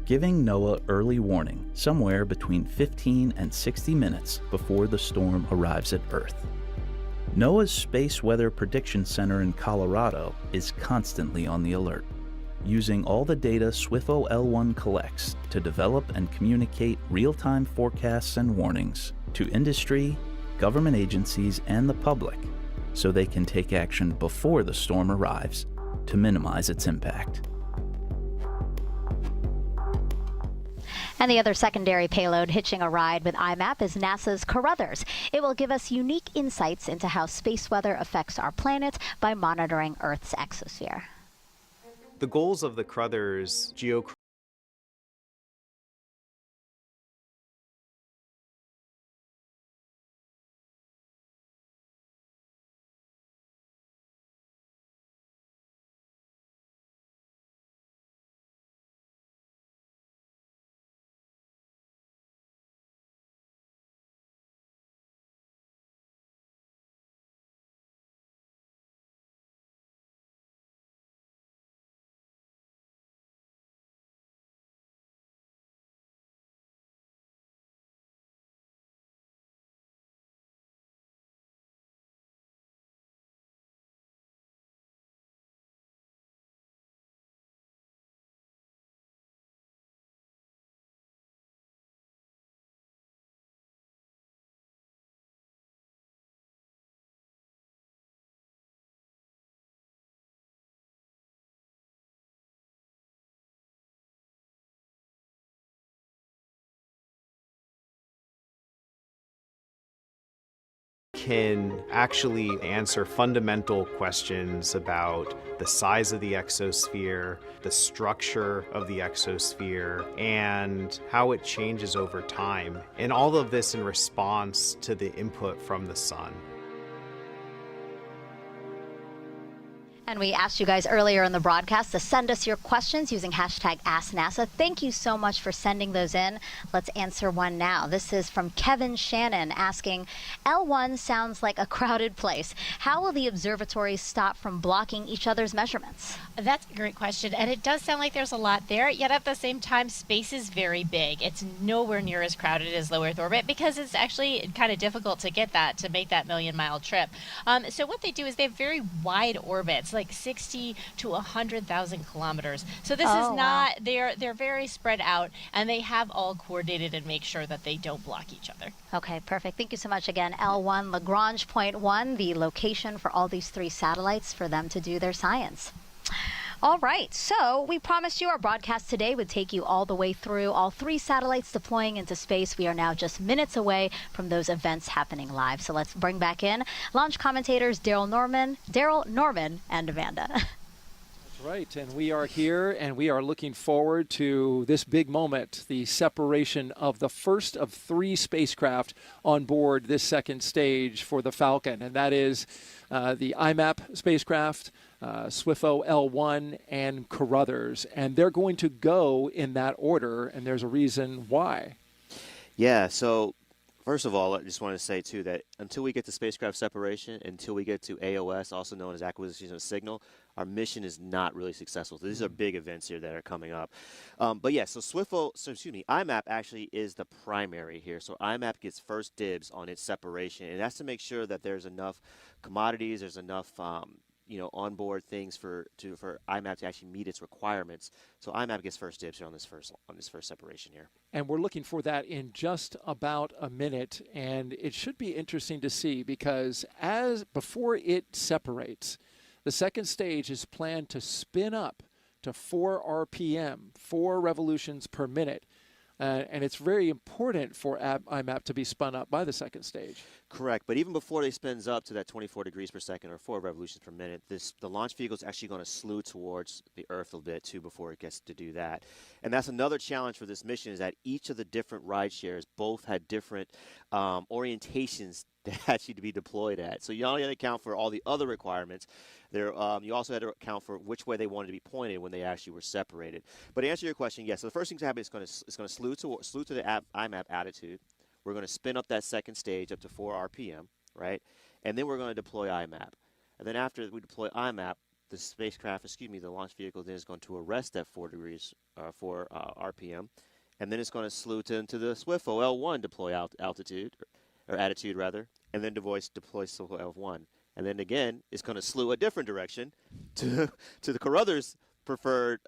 giving NOAA early warning somewhere between 15 and 60 minutes before the storm arrives at Earth. NOAA's Space Weather Prediction Center in Colorado is constantly on the alert, using all the data SWIFO L1 collects to develop and communicate real-time forecasts and warnings to industry, government agencies, and the public, so they can take action before the storm arrives to minimize its impact. And the other secondary payload hitching a ride with IMAP is NASA's Carruthers. It will give us unique insights into how space weather affects our planet by monitoring Earth's exosphere. The goals of the Carruthers Geocorona can actually answer fundamental questions about the size of the exosphere, the structure of the exosphere, and how it changes over time. And all of this in response to the input from the sun. And we asked you guys earlier in the broadcast to send us your questions using hashtag AskNASA. Thank you so much for sending those in. Let's answer one now. This is from Kevin Shannon asking, L1 sounds like a crowded place. How will the observatories stop from blocking each other's measurements? That's a great question, and it does sound like there's a lot there, yet at the same time, space is very big. It's nowhere near as crowded as low Earth orbit because it's actually kind of difficult to get that, to make that million-mile trip. So what they do is they have very wide orbits, like 60 to 100,000 kilometers. So this is not, they're very spread out, and they have all coordinated and make sure that they don't block each other. Okay, perfect. Thank you so much again. L1, Lagrange point 1, the location for all these 3 satellites for them to do their science. All right, so we promised you our broadcast today would take you all the way through all 3 satellites deploying into space. We are now just minutes away from those events happening live. So let's bring back in launch commentators Daryl Norman, and Amanda. That's right, and we are here, and we are looking forward to this big moment, the separation of the first of 3 spacecraft on board this second stage for the Falcon, and that is the IMAP spacecraft, SWIFO L1, and Carruthers. And they're going to go in that order, and there's a reason why. Yeah, so first of all, I just want to say, too, that until we get to spacecraft separation, until we get to AOS, also known as acquisition of signal, our mission is not really successful. So these are big events here that are coming up. But yeah, so IMAP actually is the primary here. So IMAP gets first dibs on its separation, and that's to make sure that there's enough commodities, there's enough onboard things for IMAP to actually meet its requirements. So IMAP gets first dibs here on this first separation here. And we're looking for that in just about a minute, and it should be interesting to see because before it separates, the second stage is planned to spin up to 4 RPM, 4 revolutions per minute. And it's very important for IMAP to be spun up by the second stage. Correct, but even before they spins up to that 24 degrees per second or 4 revolutions per minute, the launch vehicle is actually going to slew towards the Earth a bit too before it gets to do that. And that's another challenge for this mission, is that each of the different ride shares both had different orientations that actually to be deployed at. So you not only had to account for all the other requirements, you also had to account for which way they wanted to be pointed when they actually were separated. But to answer your question, yes, so the first thing to happen is it's going to slew to the IMAP attitude. We're going to spin up that second stage up to 4 RPM, right? And then we're going to deploy IMAP. And then after we deploy IMAP, the launch vehicle then is going to arrest at 4 RPM. And then it's going to slew into the SWIFO L1 deploy attitude, and then deploy SWIFO L1. And then again, it's going to slew a different direction to the Carruthers preferred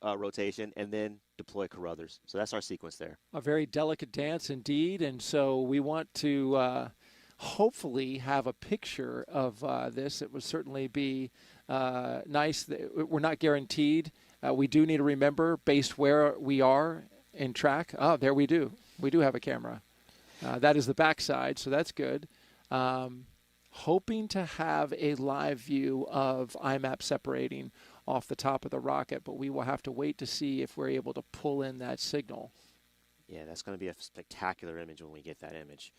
rotation, and then deploy Carruthers. So that's our sequence there. A very delicate dance indeed, and so we want to hopefully have a picture of this. It would certainly be nice. We're not guaranteed. We do need to remember, based where we are in track. Oh, there we do. We do have a camera. That is the backside, so that's good. Hoping to have a live view of IMAP separating off the top of the rocket, but we will have to wait to see if we're able to pull in that signal. Yeah, that's going to be a spectacular image when we get that image.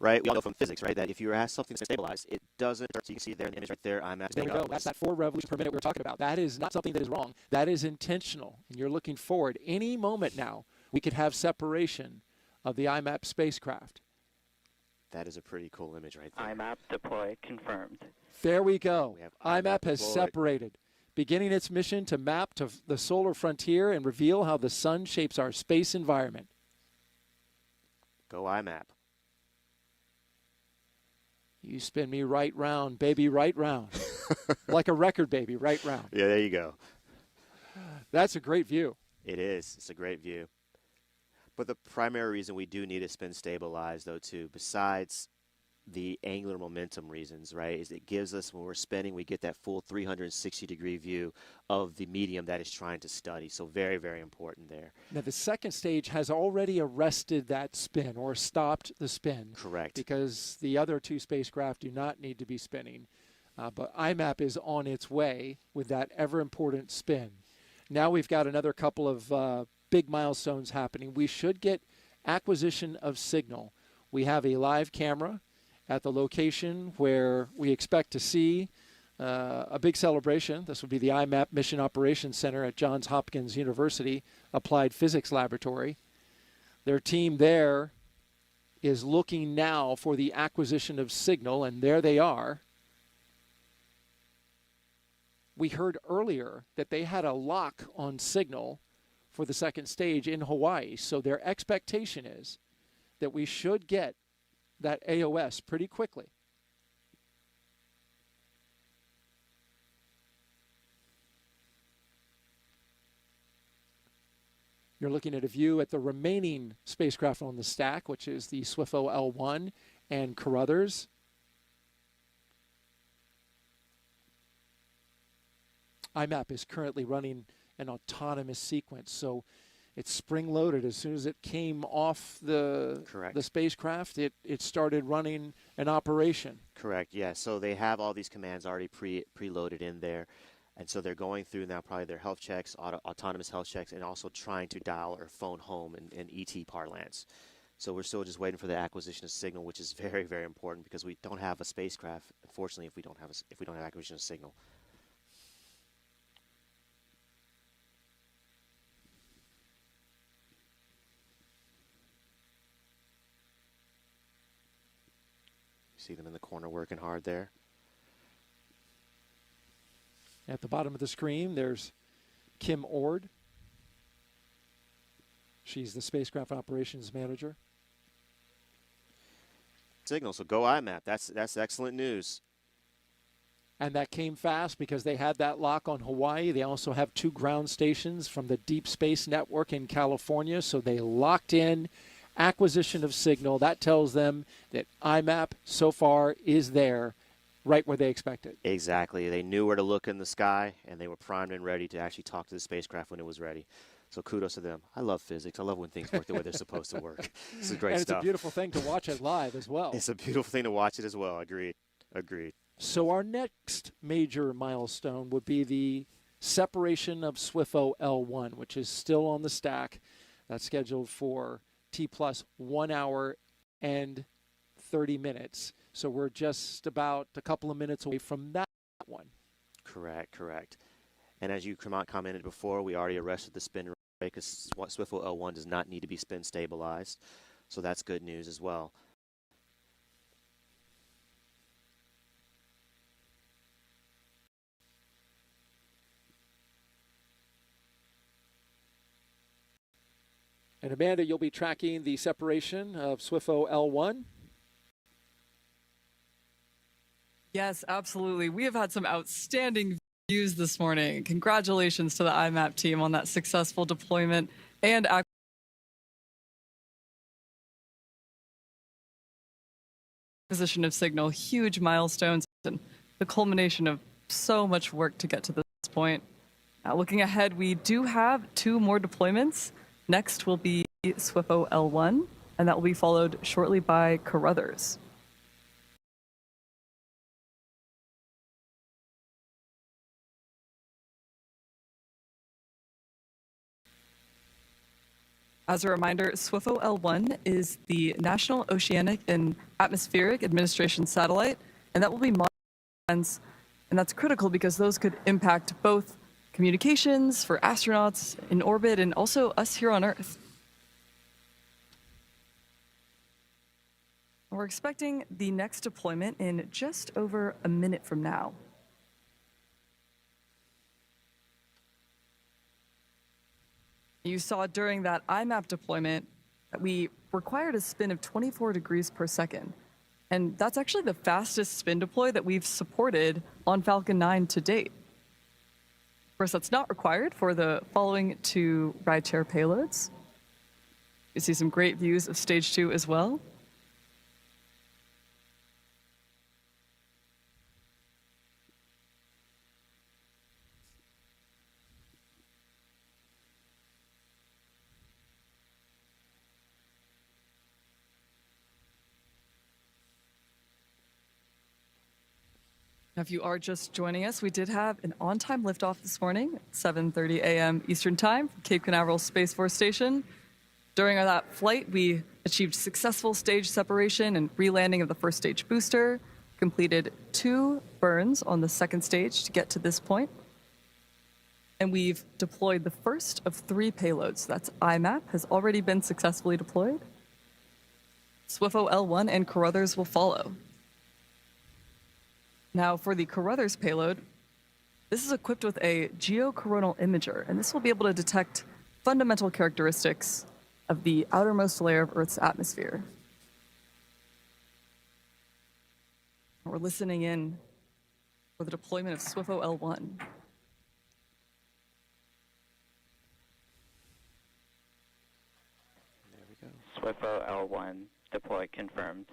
Right, we all know from physics, right, that if you ask something to stabilize, it doesn't. So you can see there in the image right there, IMAP. There we go. That's that 4 revolutions per minute we were talking about. That is not something that is wrong. That is intentional, and you're looking forward. Any moment now, we could have separation of the IMAP spacecraft. That is a pretty cool image right there. IMAP deploy confirmed. There we go. IMAP has separated, beginning its mission to map to the solar frontier and reveal how the sun shapes our space environment. Go IMAP. You spin me right round, baby, right round. Like a record, baby, right round. Yeah, there you go. That's a great view. It is. It's a great view. But the primary reason we do need it spin stabilized, though, too, besides the angular momentum reasons, right, is it gives us, when we're spinning, we get that full 360-degree view of the medium that it's trying to study. So very, very important there. Now, the second stage has already arrested that spin or stopped the spin. Correct. Because the other two spacecraft do not need to be spinning. But IMAP is on its way with that ever-important spin. Now we've got another couple of big milestones happening. We should get acquisition of signal. We have a live camera at the location where we expect to see a big celebration. This would be the IMAP Mission Operations Center at Johns Hopkins University Applied Physics Laboratory. Their team there is looking now for the acquisition of signal, and there they are. We heard earlier that they had a lock on signal for the second stage in Hawaii, so their expectation is that we should get that AOS pretty quickly. You're looking at a view at the remaining spacecraft on the stack, which is the SWIFO L1 and Carruthers. IMAP is currently running an autonomous sequence, so it's spring-loaded. As soon as it came off the spacecraft, it started running an operation. Correct, yeah. So they have all these commands already preloaded in there. And so they're going through now probably their health checks, autonomous health checks, and also trying to dial or phone home in ET parlance. So we're still just waiting for the acquisition of signal, which is very, very important because we don't have a spacecraft, unfortunately, if we don't have acquisition of signal. See them in the corner working hard there. At the bottom of the screen, there's Kim Ord. She's the spacecraft operations manager. Signal, so go IMAP. That's excellent news. And that came fast because they had that lock on Hawaii. They also have 2 ground stations from the Deep Space Network in California, so they locked in acquisition of signal. That tells them that IMAP so far is there right where they expect it. Exactly. They knew where to look in the sky, and they were primed and ready to actually talk to the spacecraft when it was ready. So kudos to them. I love physics. I love when things work the way they're supposed to work. This is great and stuff. It's a beautiful thing to watch it live as well. It's a beautiful thing to watch it as well. Agreed. So our next major milestone would be the separation of SWIFO L1, which is still on the stack. That's scheduled for T plus 1 hour and 30 minutes. So we're just about a couple of minutes away from that one. Correct. And as you commented before, we already arrested the spin rate because SWIFO L1 does not need to be spin stabilized. So that's good news as well. And Amanda, you'll be tracking the separation of SWIFO L1. Yes, absolutely. We have had some outstanding views this morning. Congratulations to the IMAP team on that successful deployment and acquisition of signal. Huge milestones and the culmination of so much work to get to this point. Now, looking ahead, we do have 2 more deployments. Next will be SWIFO L1, and that will be followed shortly by Carruthers. As a reminder, SWIFO L1 is the National Oceanic and Atmospheric Administration satellite, and that will be monitored, and that's critical because those could impact both communications for astronauts in orbit and also us here on Earth. We're expecting the next deployment in just over a minute from now. You saw during that IMAP deployment that we required a spin of 24 degrees per second. And that's actually the fastest spin deploy that we've supported on Falcon 9 to date. Of course, that's not required for the following 2 rideshare payloads. You see some great views of stage 2 as well. Now, if you are just joining us, we did have an on-time liftoff this morning at 7:30 a.m. Eastern Time from Cape Canaveral Space Force Station. During that flight, we achieved successful stage separation and re-landing of the first stage booster, completed 2 burns on the second stage to get to this point, and we've deployed the first of 3 payloads. That's IMAP has already been successfully deployed. SWIFO L1 and Carruthers will follow. Now, for the Carruthers payload, this is equipped with a geocoronal imager, and this will be able to detect fundamental characteristics of the outermost layer of Earth's atmosphere. We're listening in for the deployment of SWIFO L1. There we go. SWIFO L1 deploy confirmed.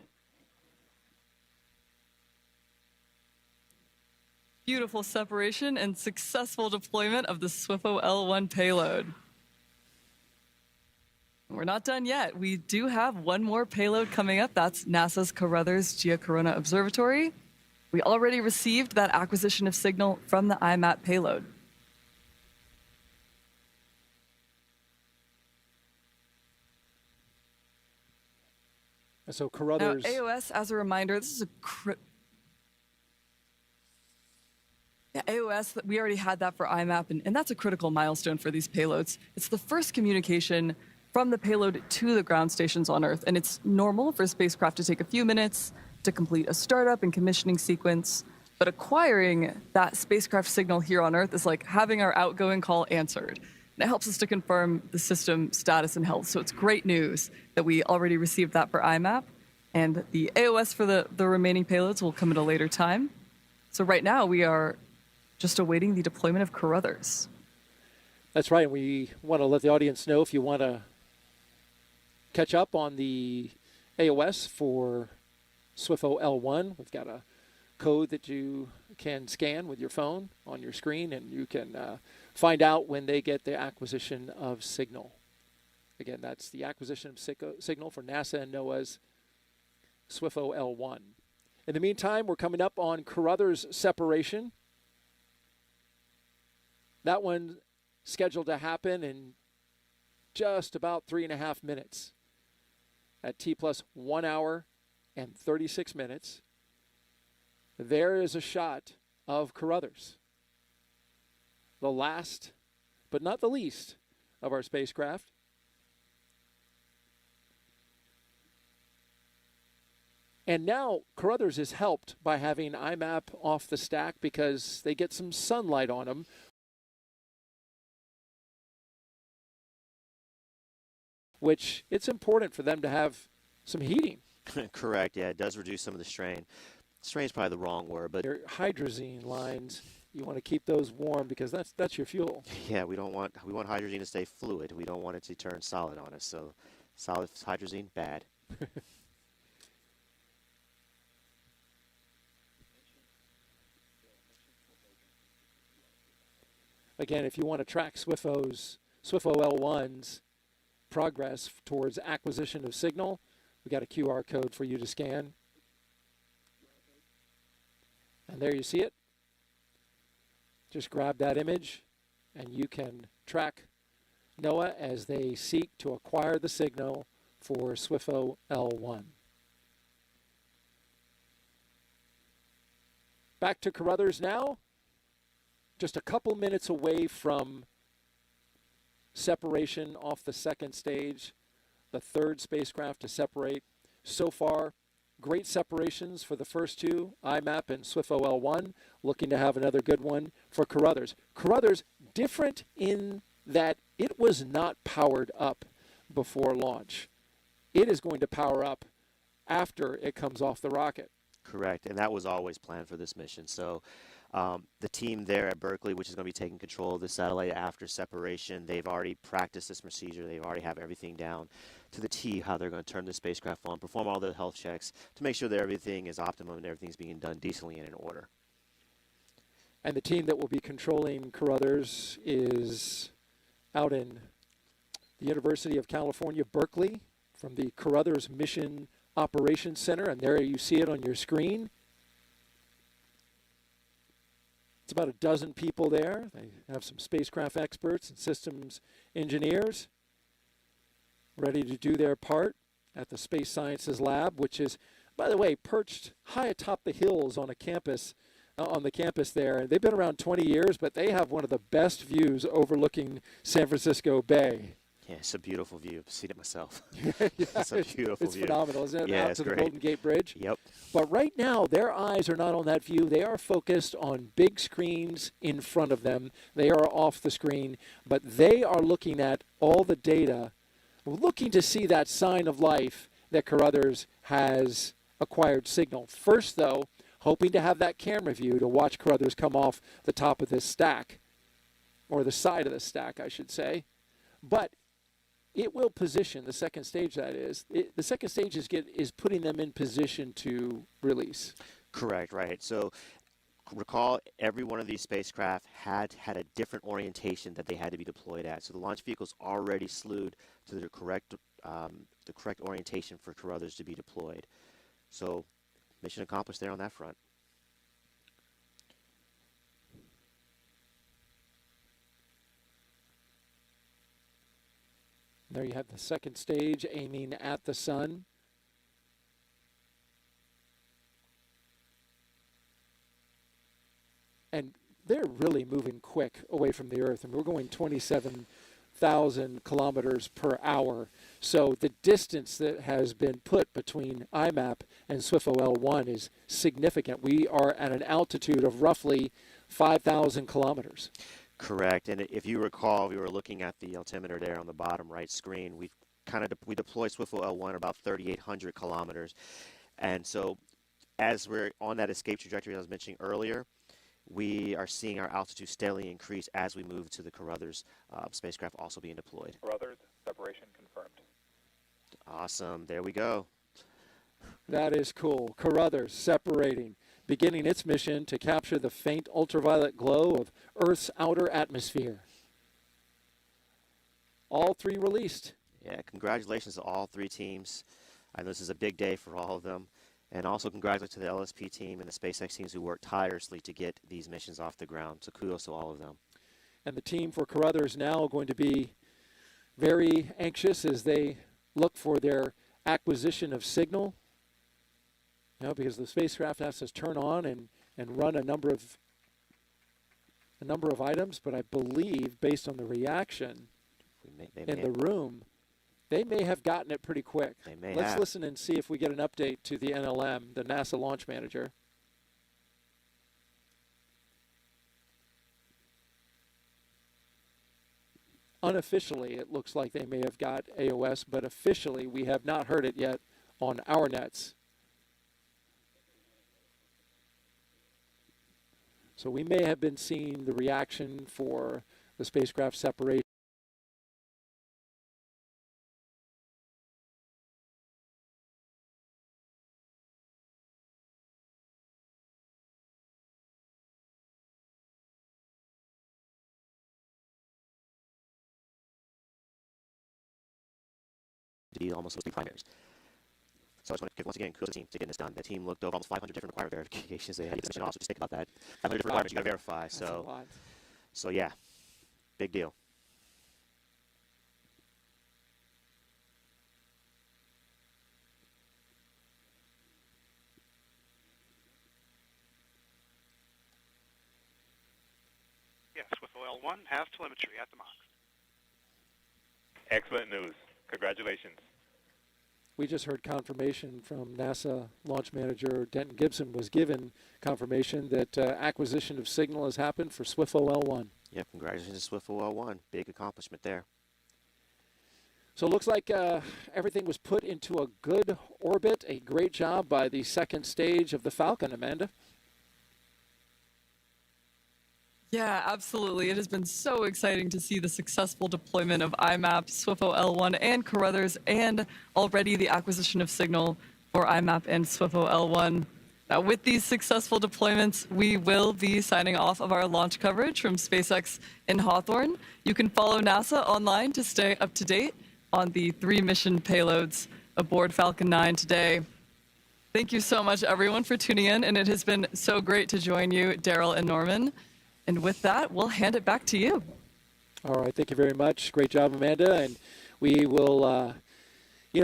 Beautiful separation and successful deployment of the SWIFO L1 payload. We're not done yet. We do have one more payload coming up. That's NASA's Carruthers Geocorona Observatory. We already received that acquisition of signal from the IMAP payload. So Carruthers... Now, AOS, as a reminder, this is a... AOS, we already had that for IMAP, and that's a critical milestone for these payloads. It's the first communication from the payload to the ground stations on Earth, and it's normal for a spacecraft to take a few minutes to complete a startup and commissioning sequence, but acquiring that spacecraft signal here on Earth is like having our outgoing call answered. And it helps us to confirm the system status and health, so it's great news that we already received that for IMAP, and the AOS for the remaining payloads will come at a later time. So right now we are just awaiting the deployment of Carruthers. That's right. We want to let the audience know if you want to catch up on the AOS for SWIFO L1. We've got a code that you can scan with your phone on your screen, and you can find out when they get the acquisition of signal. Again, that's the acquisition of signal for NASA and NOAA's SWIFO L1. In the meantime, we're coming up on Carruthers separation. That one scheduled to happen in just about 3.5 minutes at T plus 1 hour and 36 minutes. There is a shot of Carruthers, the last but not the least of our spacecraft. And now Carruthers is helped by having IMAP off the stack because they get some sunlight on them, which it's important for them to have some heating. Correct, yeah, it does reduce some of the strain. Strain is probably the wrong word, but your hydrazine lines, you want to keep those warm because that's your fuel. Yeah, we want hydrazine to stay fluid. We don't want it to turn solid on us. So solid hydrazine, bad. Again, if you want to track SWIFO L1's progress towards acquisition of signal, we got a QR code for you to scan. And there you see it. Just grab that image and you can track NOAA as they seek to acquire the signal for SWIFO L1. Back to Carruthers now. Just a couple minutes away from separation off the second stage, the third spacecraft to separate. So far, great separations for the first two, IMAP and SWIFO L1, looking to have another good one for Carruthers. Carruthers, different in that it was not powered up before launch. It is going to power up after it comes off the rocket. Correct, and that was always planned for this mission. So The team there at Berkeley, which is going to be taking control of the satellite after separation, they've already practiced this procedure. They've already have everything down to the T, how they're going to turn the spacecraft on, perform all the health checks to make sure that everything is optimum and everything's being done decently and in order. And the team that will be controlling Carruthers is out in the University of California, Berkeley, from the Carruthers Mission Operations Center, and there you see it on your screen. It's about a dozen people there. They have some spacecraft experts and systems engineers ready to do their part at the Space Sciences Lab, which is, by the way, perched high atop the hills on a campus, on the campus there. They've been around 20 years, but they have one of the best views overlooking San Francisco Bay. Yeah, it's a beautiful view. I've seen it myself. Yeah, It's a beautiful view. It's phenomenal, isn't it? Yeah, Out it's to the great. Golden Gate Bridge. Yep. But right now, their eyes are not on that view. They are focused on big screens in front of them. They are off the screen, but they are looking at all the data, looking to see that sign of life that Carruthers has acquired signal. First, though, hoping to have that camera view to watch Carruthers come off the top of this stack, or the side of the stack, I should say. But it will position, the second stage that is, the second stage is putting them in position to release. Correct, right. So recall every one of these spacecraft had a different orientation that they had to be deployed at. So the launch vehicle's already slewed to the correct orientation for Carruthers to be deployed. So mission accomplished there on that front. There you have the second stage aiming at the sun. And they're really moving quick away from the Earth. And we're going 27,000 kilometers per hour. So the distance that has been put between IMAP and SWIFO-L1 is significant. We are at an altitude of roughly 5,000 kilometers. Correct, and if you recall, we were looking at the altimeter there on the bottom right screen. We deployed SWIFO-L1 about 3,800 kilometers, and so as we're on that escape trajectory I was mentioning earlier, we are seeing our altitude steadily increase as we move to the Carruthers spacecraft also being deployed. Carruthers, separation confirmed. Awesome, there we go. That is cool. Carruthers separating, beginning its mission to capture the faint ultraviolet glow of Earth's outer atmosphere. All three released. Yeah, congratulations to all three teams. I know this is a big day for all of them. And also congratulations to the LSP team and the SpaceX teams who worked tirelessly to get these missions off the ground. So kudos to all of them. And the team for Carruthers now going to be very anxious as they look for their acquisition of signal. You know, because the spacecraft has to turn on and run a number of items, but I believe based on the reaction in the room, they may have gotten it pretty quick. Let's listen and see if we get an update to the NLM, the NASA launch manager. Unofficially, it looks like they may have got AOS, but officially, we have not heard it yet on our nets. So we may have been seeing the reaction for the spacecraft separation. Almost those three primaries. So I just want to give once again kudos to the team to getting this done. The team looked over almost 500 different requirement verifications. They had to get this mission also. Just think about that. 500 different requirements you got to verify. So yeah, big deal. Yes, with L1 has telemetry at the MOX. Excellent news. Congratulations. We just heard confirmation from NASA launch manager Denton Gibson was given confirmation that acquisition of signal has happened for SWIFO-L1. Yeah, congratulations to SWIFO-L1. Big accomplishment there. So it looks like everything was put into a good orbit. A great job by the second stage of the Falcon, Amanda. Yeah, absolutely. It has been so exciting to see the successful deployment of IMAP, SWIFO L1, and Carruthers, and already the acquisition of signal for IMAP and SWIFO L1. Now, with these successful deployments, we will be signing off of our launch coverage from SpaceX in Hawthorne. You can follow NASA online to stay up to date on the 3 mission payloads aboard Falcon 9 today. Thank you so much, everyone, for tuning in, and it has been so great to join you, Daryl and Norman. And with that, we'll hand it back to you. All right, thank you very much. Great job, Amanda. And we will,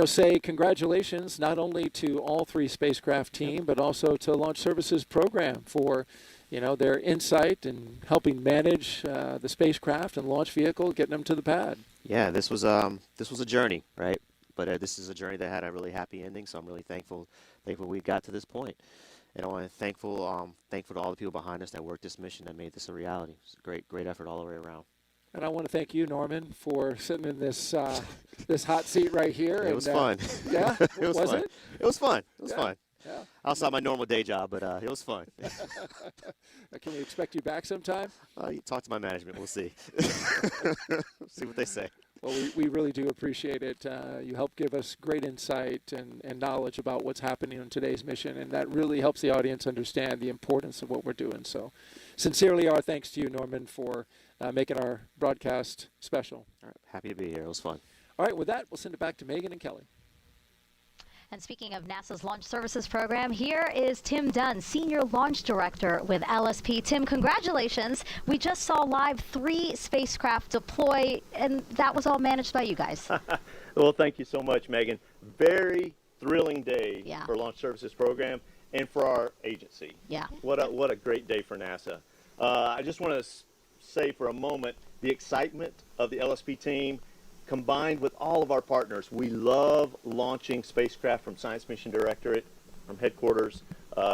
say congratulations not only to all 3 spacecraft team, but also to Launch Services Program for, their insight and helping manage the spacecraft and launch vehicle, getting them to the pad. Yeah, this was a journey, right? But this is a journey that had a really happy ending, so I'm really thankful we got to this point. And I want to thankful to all the people behind us that worked this mission that made this a reality. It's a great effort all the way around. And I want to thank you, Norman, for sitting in this this hot seat right here. It was fun. Yeah, it was fun. It? It was fun. It was fun. Yeah. Outside my normal day job, but it was fun. Can we expect you back sometime? You talk to my management. We'll see. See what they say. Well, we really do appreciate it. You help give us great insight and knowledge about what's happening on today's mission, and that really helps the audience understand the importance of what we're doing. So sincerely, our thanks to you, Norman, for making our broadcast special. All right, happy to be here. It was fun. All right, with that, we'll send it back to Megan and Kelly. And speaking of NASA's Launch Services Program, here is Tim Dunn, Senior Launch Director with LSP. Tim, congratulations. We just saw live 3 spacecraft deploy, and that was all managed by you guys. Well, thank you so much, Megan. Very thrilling day for Launch Services Program and for our agency. Yeah. What a great day for NASA. I just want to say for a moment the excitement of the LSP team combined with all of our partners. We love launching spacecraft from Science Mission Directorate, from headquarters.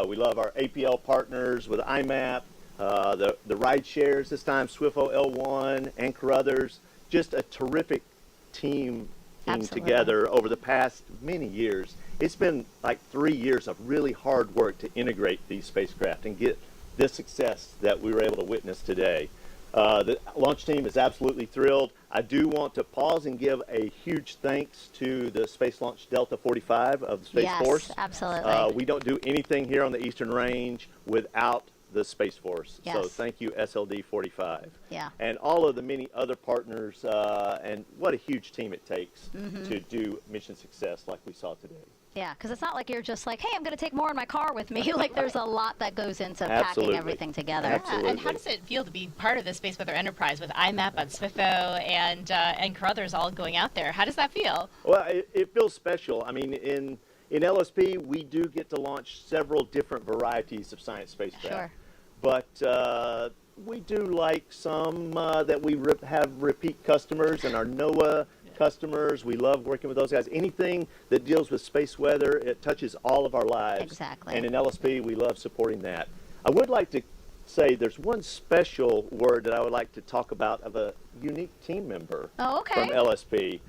We love our APL partners with IMAP, the ride shares this time, SWIFO L1 and Carruthers. Just a terrific team together over the past many years. It's been like 3 years of really hard work to integrate these spacecraft and get this success that we were able to witness today. The launch team is absolutely thrilled. I do want to pause and give a huge thanks to the Space Launch Delta 45 of the Space Force. Yes, absolutely. We don't do anything here on the Eastern Range without the Space Force. Yes. So thank you, SLD 45. Yeah. And all of the many other partners, and what a huge team it takes to do mission success like we saw today. Yeah, because it's not like you're just like, hey, I'm going to take more in my car with me. Like, there's a lot that goes into packing everything together. Absolutely. And how does it feel to be part of the Space Weather Enterprise with IMAP on SWIFO and Carruthers all going out there? How does that feel? Well, it feels special. I mean, in LSP, we do get to launch several different varieties of science spacecraft. Sure. But we do like some that we have repeat customers, and our NOAA customers. We love working with those guys. Anything that deals with space weather, it touches all of our lives. Exactly. And in LSP, we love supporting that. I would like to say there's one special word that I would like to talk about of a unique team member from LSP.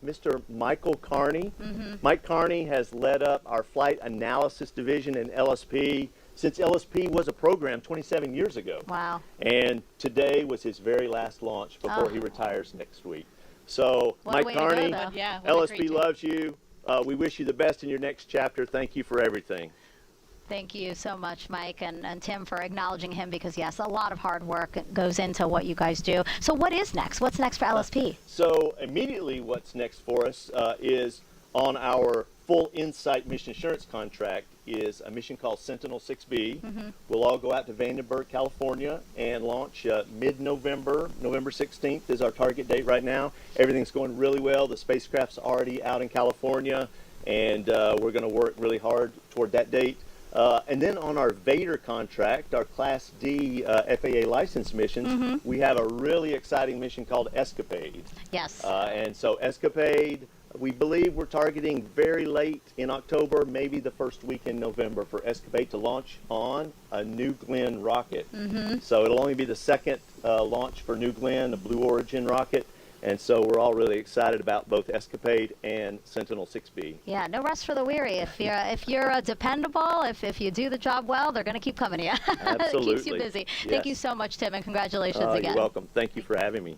Mr. Michael Carney. Mike Carney has led up our flight analysis division in LSP since LSP was a program 27 years ago. Wow. And today was his very last launch before he retires next week. So, What a Mike way to go, Carney, though. Yeah, what a great LSP team. loves you. We wish you the best in your next chapter. Thank you for everything. Thank you so much, Mike, and Tim, for acknowledging him, because, yes, a lot of hard work goes into what you guys do. So what is next? What's next for LSP? So immediately what's next for us is on our full InSight mission assurance contract is a mission called Sentinel 6B. We'll all go out to Vandenberg, California, and launch mid-November. November 16th is our target date right now. Everything's going really well. The spacecraft's already out in California, and we're going to work really hard toward that date. And then on our Vader contract, our Class D FAA license missions, we have a really exciting mission called Escapade. Yes. And so Escapade, we believe we're targeting very late in October, maybe the first week in November for Escapade to launch on a New Glenn rocket. So it'll only be the second launch for New Glenn, a Blue Origin rocket. And so we're all really excited about both Escapade and Sentinel-6B. Yeah, no rest for the weary. If you're dependable, if you do the job well, they're going to keep coming to you. Absolutely. It keeps you busy. Yes. Thank you so much, Tim, and congratulations again. You're welcome. Thank you for having me.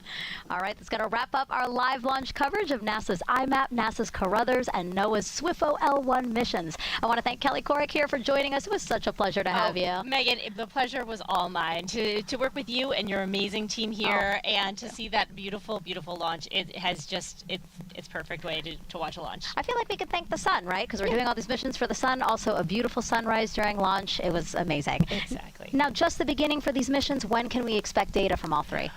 All right, that's going to wrap up our live launch coverage of NASA's IMAP, NASA's Carruthers, and NOAA's SWIFO L1 missions. I want to thank Kelly Korrick here for joining us. It was such a pleasure to have you. Megan, the pleasure was all mine to work with you and your amazing team here and to see that beautiful, beautiful launch. It has just, it's perfect way to watch a launch. I feel like we could thank the sun, right? Because we're doing all these missions for the sun. Also a beautiful sunrise during launch. It was amazing. Exactly. Now, just the beginning for these missions. When can we expect data from all three?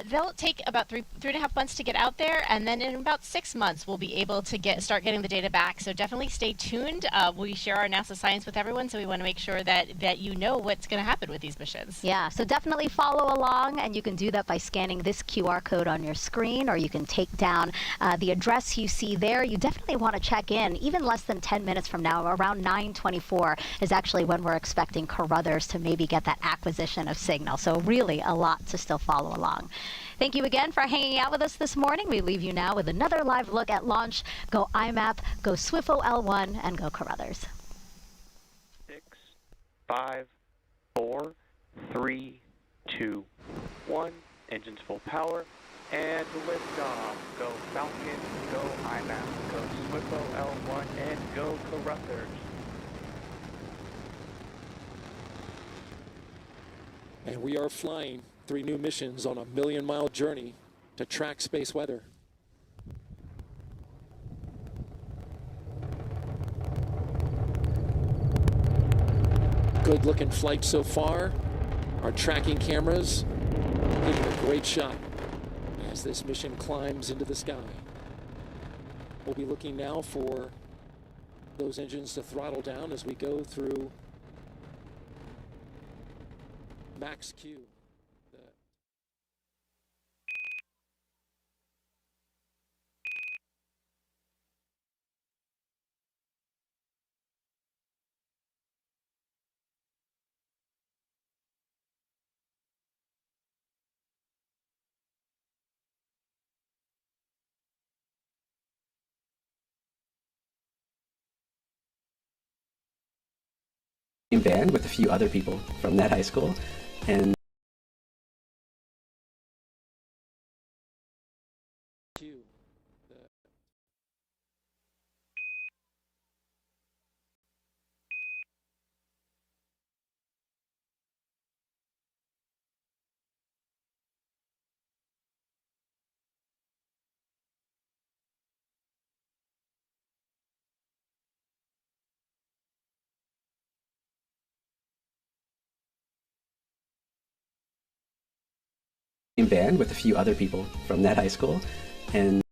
They'll take about three and a half months to get out there, and then in about 6 months we'll be able to start getting the data back. So definitely stay tuned. We share our NASA science with everyone, so we want to make sure that you know what's going to happen with these missions. Yeah, so definitely follow along, and you can do that by scanning this QR code on your screen, or you can take down the address you see there. You definitely want to check in even less than 10 minutes from now. Around 9:24 is actually when we're expecting Carruthers to maybe get that acquisition of signal. So really a lot to still follow along. Thank you again for hanging out with us this morning. We leave you now with another live look at launch. Go IMAP, go SWIFO L1, and go Carruthers. 6, 5, 4, 3, 2, 1. Engines full power. And liftoff. Go Falcon, go IMAP, go SWIFO L1, and go Carruthers. And we are flying 3 new missions on a million-mile journey to track space weather. Good-looking flight so far. Our tracking cameras taking a great shot as this mission climbs into the sky. We'll be looking now for those engines to throttle down as we go through max Q. Band with a few other people from that high school, and band with a few other people from that high school, and